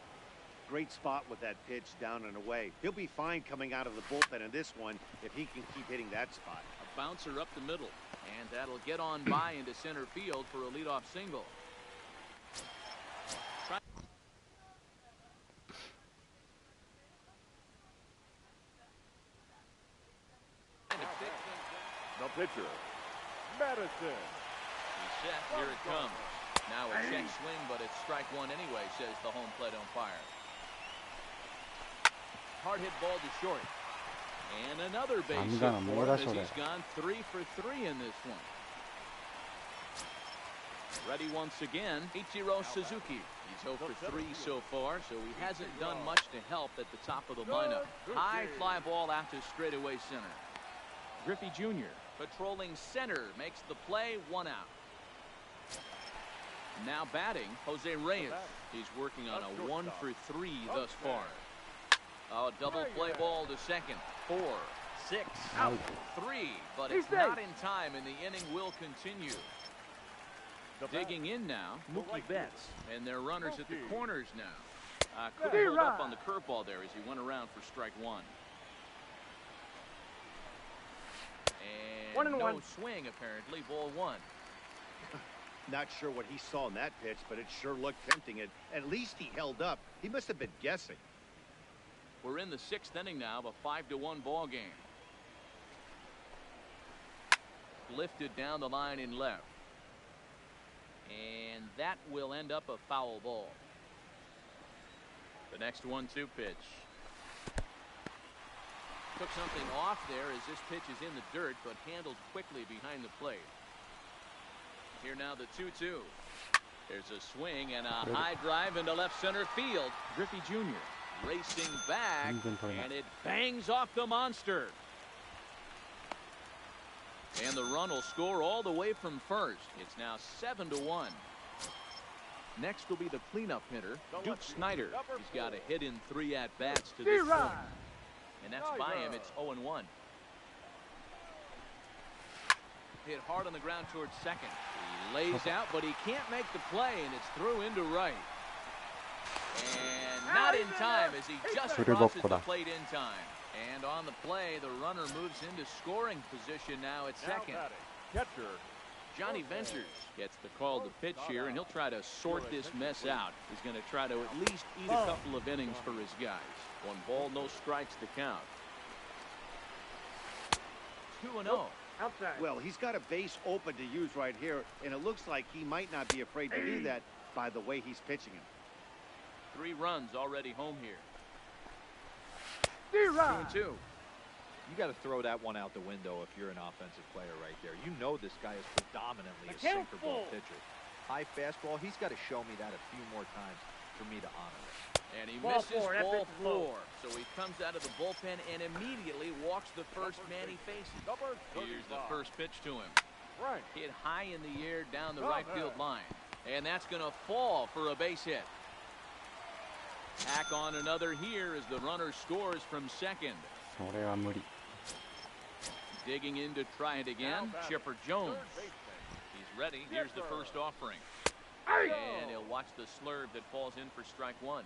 Great spot with that pitch down and away. He'll be fine coming out of the bullpen in this one if he can keep hitting that spot. A bouncer up the middle, and that'll get on by into center field for a leadoff single. The pitcher, Madison. He's set. Here it comes. Now a check swing, but it's strike one anyway, says the home plate umpire. Hard hit ball to short. And another base hit for him as he's gone 3 for 3 in this one. Ready once again, Ichiro Suzuki. He's 0 for 3 so far, so he hasn't done much to help at the top of the lineup. High fly ball out to straightaway center. Griffey Jr. patrolling center makes the play, 1 out. Now batting, Jose Reyes. He's working on a 1 for 3 thus far. A double play ball to second. 4, 6, out, 3, but it's not in time, and the inning will continue. Digging in now, Mookie Betts, and their runners at the corners now. Couldn't hold up on the curveball there as he went around for strike one. And no swing, apparently, ball 1. Not sure what he saw in that pitch, but it sure looked tempting. At least he held up. He must have been guessing. We're in the 6th inning now of a 5-1 ball game. Lifted down the line in left. And that will end up a foul ball. The next 1-2 pitch. Took something off there as this pitch is in the dirt, but handled quickly behind the plate. Here now the 2-2. There's a swing and a high drive into left center field. Griffey Jr. racing back, and it bangs off the monster. And the run will score all the way from first. It's now 7-1. Next will be the cleanup hitter, Duke Snyder. He's got a hit in 3 at-bats to this point. And that's by him. It's 0-1. Hit hard on the ground towards second. He lays out, but he can't make the play, and it's through into right. And not in time as he just crosses the plate in time. And on the play, the runner moves into scoring position now at second. Catcher Johnny Ventures gets the call to pitch here, and he'll try to sort this mess out. He's going to try to at least eat a couple of innings for his guys. 1 ball, no strikes to count. 2-0. Outside. Well, he's got a base open to use right here, and it looks like he might not be afraid to do that by the way he's pitching him. 3 runs already home here. 2-2. You got to throw that one out the window if you're an offensive player right there. You know this guy is predominantly a sinker ball pitcher. High fastball, he's got to show me that a few more times for me to honor it. And he misses ball 4. So he comes out of the bullpen and immediately walks the first man he faces. Here's the first pitch to him. Hit high in the air down the right field line. And that's going to fall for a base hit. Tack on another here as the runner scores from second. Digging in to try it again, Chipper Jones. He's ready. Here's the first offering. And he'll watch the slurve that falls in for strike 1.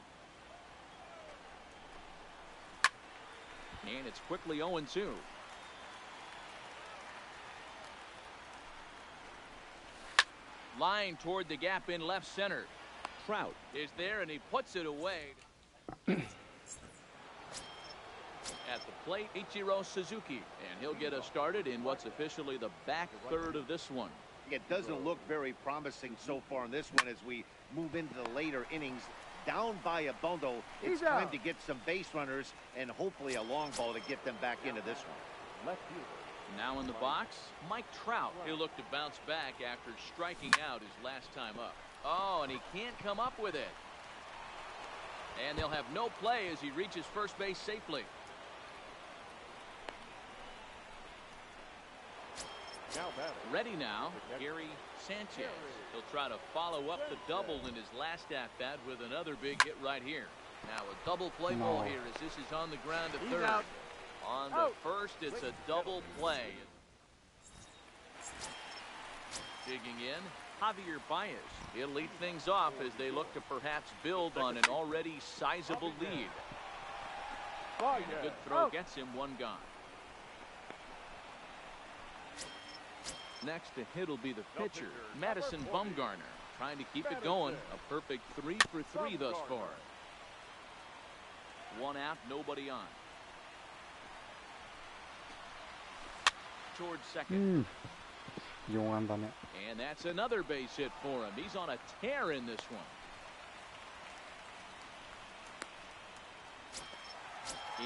And it's quickly 0-2. Line toward the gap in left center. Trout is there, and he puts it away. At the plate, Ichiro Suzuki, and he'll get us started in what's officially the back third of this one. It doesn't look very promising so far in this one as we move into the later innings. Down by a bundle, it's time to get some base runners and hopefully a long ball to get them back into this one. Now in the box, Mike Trout. He'll look to bounce back after striking out his last time up. Oh, and he can't come up with it. And they'll have no play as he reaches first base safely. Ready now, Gary Sanchez. He'll try to follow up the double in his last at-bat with another big hit right here. Now a double play ball here as this is on the ground to third. On the first, it's a double play. Digging in, Javier Baez. He'll lead things off as they look to perhaps build on an already sizable lead. And a good throw gets him 1 gone. Next to hit will be the pitcher, Madison Bumgarner, trying to keep it going. A perfect 3 for 3 thus far. 1 out, nobody on. Towards second. And that's another base hit for him. He's on a tear in this one.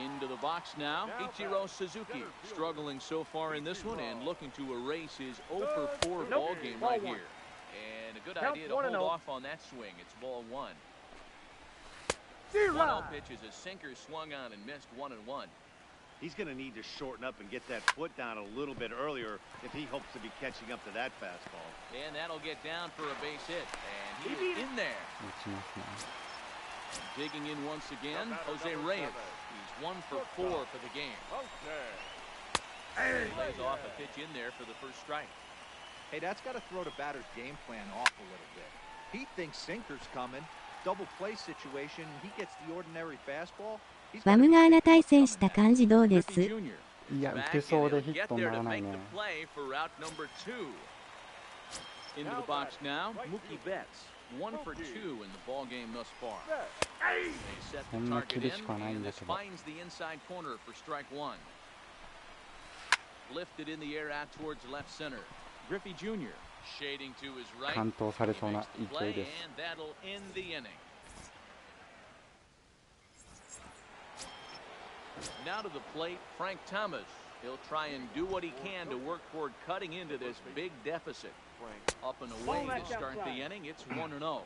Into the box now, Ichiro Suzuki, struggling so far in this one and looking to erase his 0 for 4 ball game right here. And a good idea to hold off on that swing. It's ball 1. 1-0 pitch is a sinker swung on and missed 1-1. He's going to need to shorten up and get that foot down a little bit earlier if he hopes to be catching up to that fastball. And that'll get down for a base hit. And he is in there. Digging in once again, Jose Reyes. He's 1 for 4 for the game. He lays off a pitch in there for the first strike. Hey, that's got to throw the batter's game plan off a little bit. He thinks sinker's coming. Double play situation. He gets the ordinary fastball. バムガーナ対戦した感じどうです？いや、打てそうでヒットにならないね。 Into the box now, Mookie Betts. 1 for 2 in the ball game thus far. They set the target in, and this finds the inside corner for strike 1. Lifted in the air out towards left center. Griffey Jr. shading to his right. 完投されそうな勢いです。 And that'll end the inning. Now to the plate, Frank Thomas. He'll try and do what he can to work toward cutting into this big deficit. Up and away to start the inning. It's 1-0.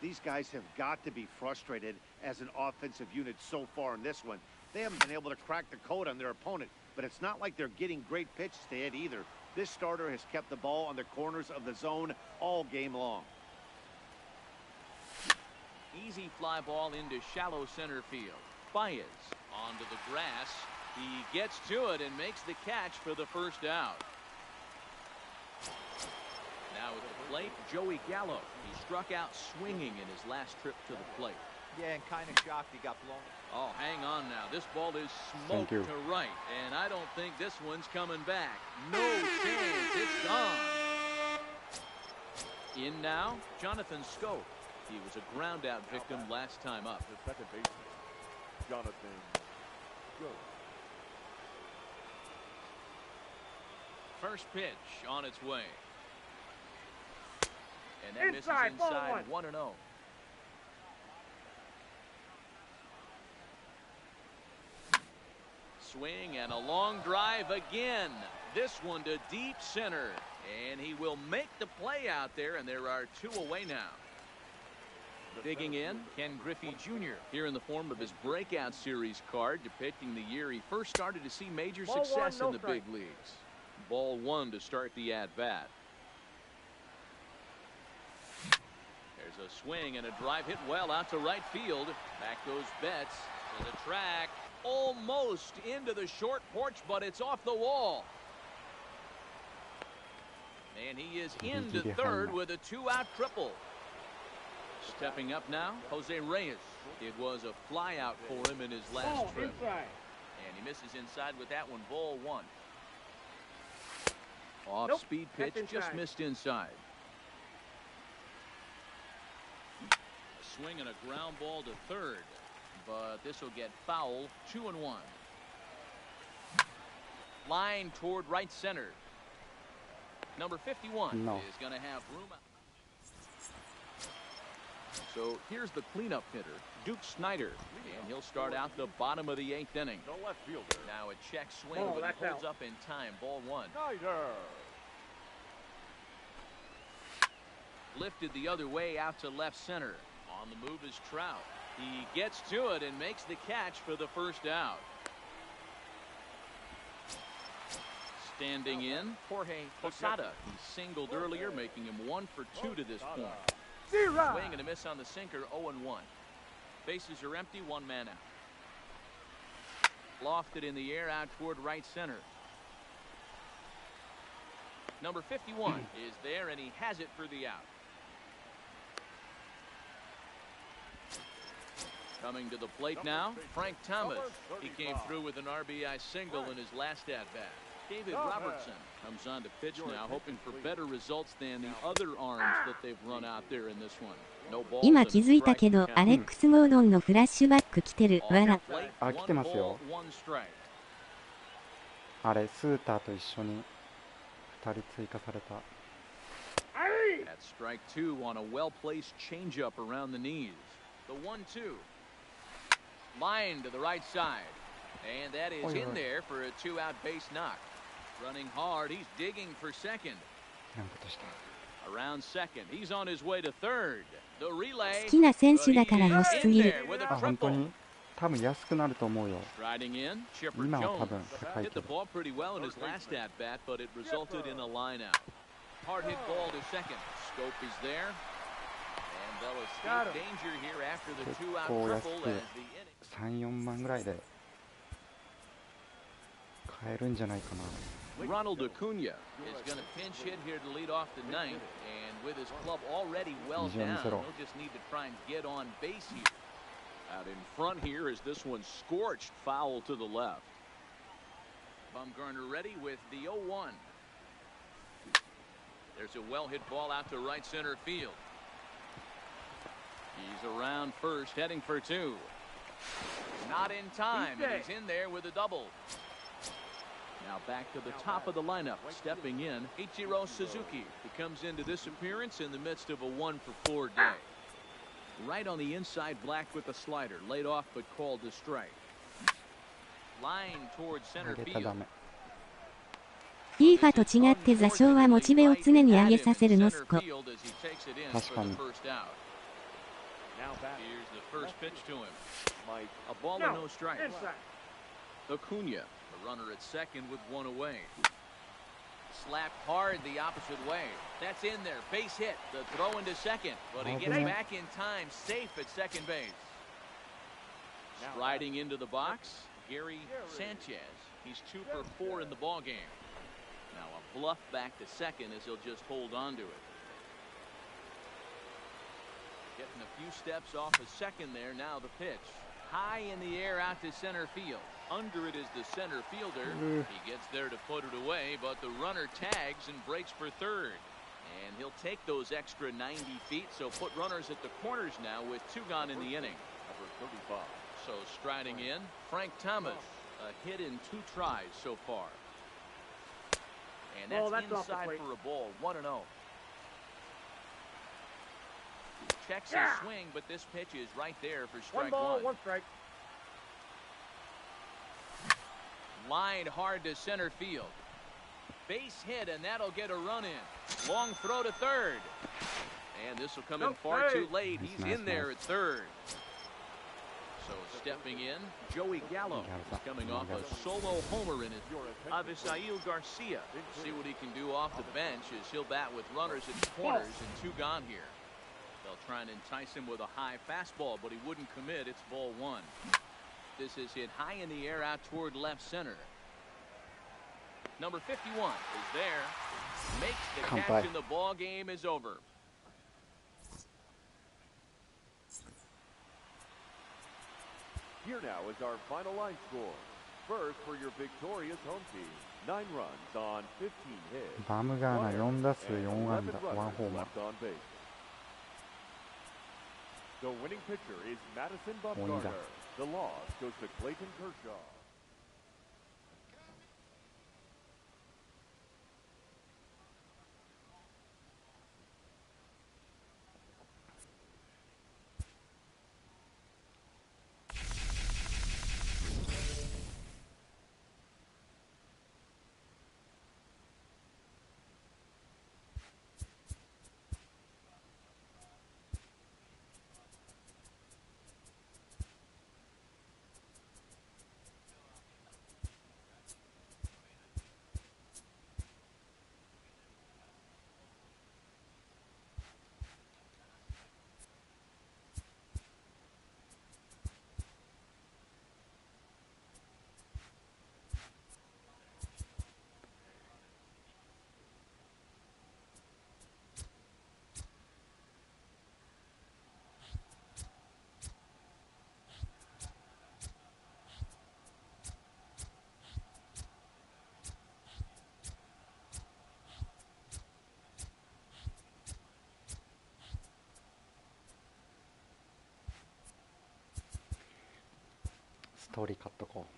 These guys have got to be frustrated as an offensive unit so far in this one. They haven't been able to crack the code on their opponent, but it's not like they're getting great pitches to hit either. This starter has kept the ball on the corners of the zone all game long. Easy fly ball into shallow center field. Baez onto the grass. He gets to it and makes the catch for the first out. Now at the plate, Joey Gallo. He struck out swinging in his last trip to the plate. Yeah, and kind of shocked he got blown. Oh, hang on now. This ball is smoked to right, and I don't think this one's coming back. No chance. It's gone. In now, Jonathan Scope. He was a ground-out victim last time up. The second baseman, Jonathan Scope. First pitch on its way. And that misses inside 1-0. Swing and a long drive again. This one to deep center. And he will make the play out there, and there are two away now. Digging in, Ken Griffey Jr. here in the form of his breakout series card depicting the year he first started to see major success in the big leagues. Ball one to start the at-bat. There's a swing and a drive hit well out to right field. Back goes Betts to the track. Almost into the short porch, but it's off the wall. And he is into third with a two-out triple. Stepping up now, Jose Reyes. It was a fly out for him in his last trip. And he misses inside with that one, ball one. Off-speed pitch, just missed inside. Swing and a ground ball to third. But this will get foul. 2-1. Line toward right center. Number 51 is going to have room. So here's the cleanup hitter, Duke Snyder, and he'll start out the bottom of the 8th inning. The left fielder. Now a check swing, but he holds up in time. Ball one. Snyder. Lifted the other way out to left center. On the move is Trout. He gets to it and makes the catch for the first out. Standing in, Jorge Posada. He singled earlier, making him 1 for 2 to this point. Swing and a miss on the sinker, 0-1. Bases are empty, one man out. Lofted in the air out toward right center. Number 51 is there, and he has it for the out. Coming to the plate now, Frank Thomas. He came through with an RBI single in his last at-bat. David Robertson comes on to pitch now, hoping for better results than the other arms that they've run out there in this one. No balls. 今気づいたけど、アレックス・ゴードンのフラッシュバック来てる。わら。あ、来てますよ。あれ、スーターと一緒に2人追加された。That's strike two on a well-placed changeup around the knees. The 1-2. Line to the right side. And that is in there for a two-out base knock. Running hard, he's digging for second. Around second, he's on his way to third. The relay. 好きな選手だから良しすぎる。あ、本当に多分安くなると思うよ。 Riding in, Chipper 今は多 Jones 分高い hit け the ど。 ball pretty well in his last at bat, but it resulted in a line out. Hard hit ball to second. Scope is there. And they'll escape danger here after the two-out triple as the inning. 3、4万ぐらいで買えるんじゃないかな。 Ronald Acuna is going to pinch hit here to lead off the ninth, and with his club already well down, he'll just need to try and get on base here. Out in front here is this one scorched foul to the left. Bumgarner ready with the 0-1. There's a well-hit ball out to right center field. He's around first, heading for two. Not in time, and he's in there with a double. Now back to the top of the lineup, stepping in, Ichiro Suzuki. He comes into this appearance in the midst of a 1-for-4 day. Right on the inside, black with a slider, laid off but called to strike. Line towards center field. イーファと違って座礁はモチベを常に上げさせるノスコ。確かに。Acuna, the runner at second with one away. Slapped hard the opposite way. That's in there. Base hit. The throw into second. But he gets back in time. Safe at second base. Striding into the box, Gary Sanchez. He's 2 for 4 in the ball game. Now a bluff back to second as he'll just hold on to it. Getting a few steps off of second there. Now the pitch. High in the air out to center field. Under it is the center fielder. He gets there to put it away, but the runner tags and breaks for third. And he'll take those extra 90 feet, so put runners at the corners now with 2 gone in the inning. Number 35. So striding in, Frank Thomas. A hit in 2 tries so far. And that's inside for a ball, 1-0. Checks his swing, but this pitch is right there for strike 1. 1 strike. Lined hard to center field. Base hit, and that'll get a run in. Long throw to third. And this will come in far too late. He's in there at third. So stepping in, Joey Gallo, coming off a solo homer in his Avisail Garcia. See what he can do off the bench as he'll bat with runners at the corners and 2 gone here. They'll try and entice him with a high fastball, but he wouldn't commit. It's ball 1. This is hit high in the air out toward left center. Number 51 is there. Makes the catch, and the ball game is over. Here now is our final line score. First for your victorious home team. 9 runs on 15 hits. バムガーナ4打数4安打1ホーマー。 on base. The winning pitcher is Madison Bumgarner. The loss goes to Clayton Kershaw.ストーリー買っとこう。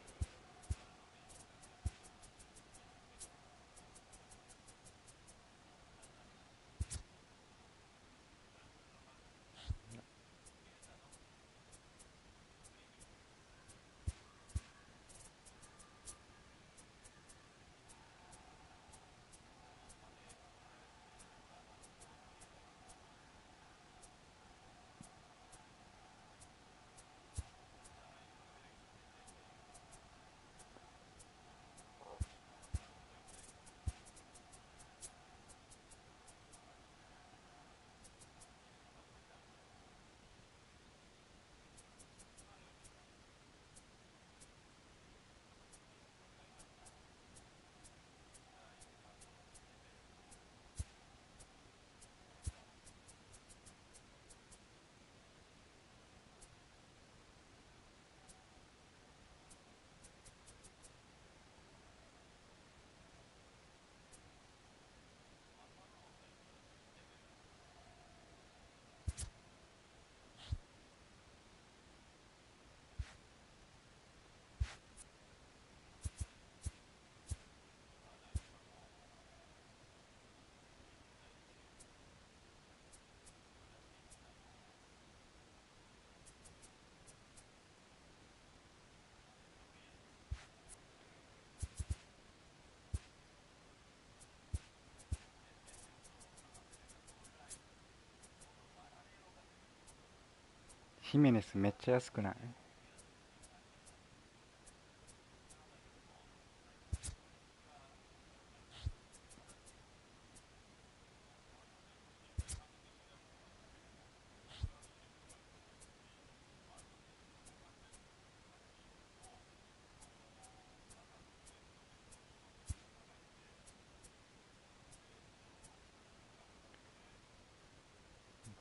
ヒメネスめっちゃ安くない？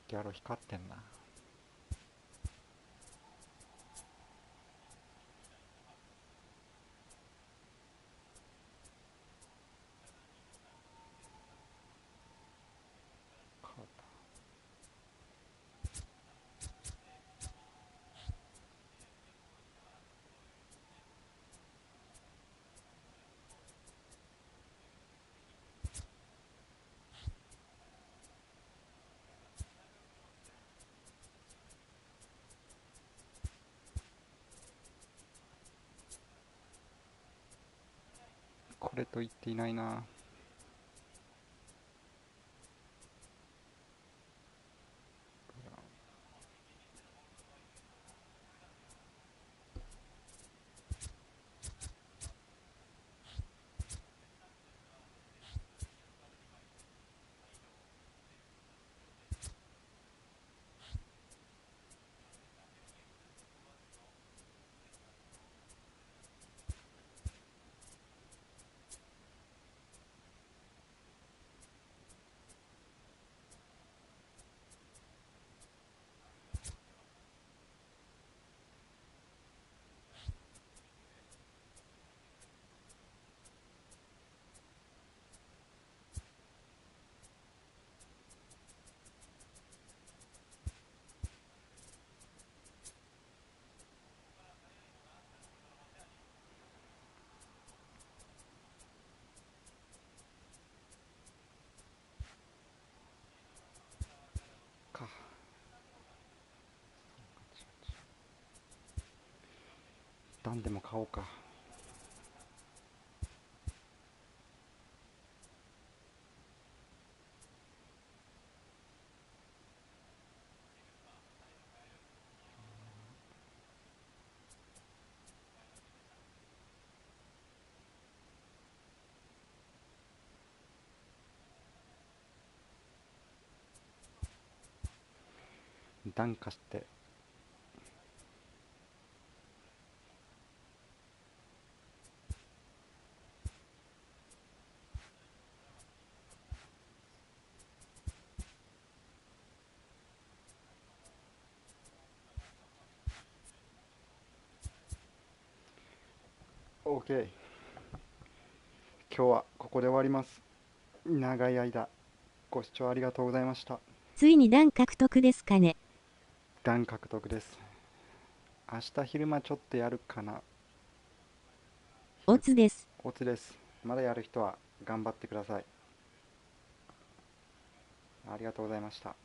ギャロ光ってんな。これと言っていないな。か。ダンでも買おうか。ダン貸して。OK。今日はここで終わります。長い間ご視聴ありがとうございました。ついに段獲得ですかね。段獲得です。明日昼間ちょっとやるかな。オツです。オツです。まだやる人は頑張ってください。ありがとうございました。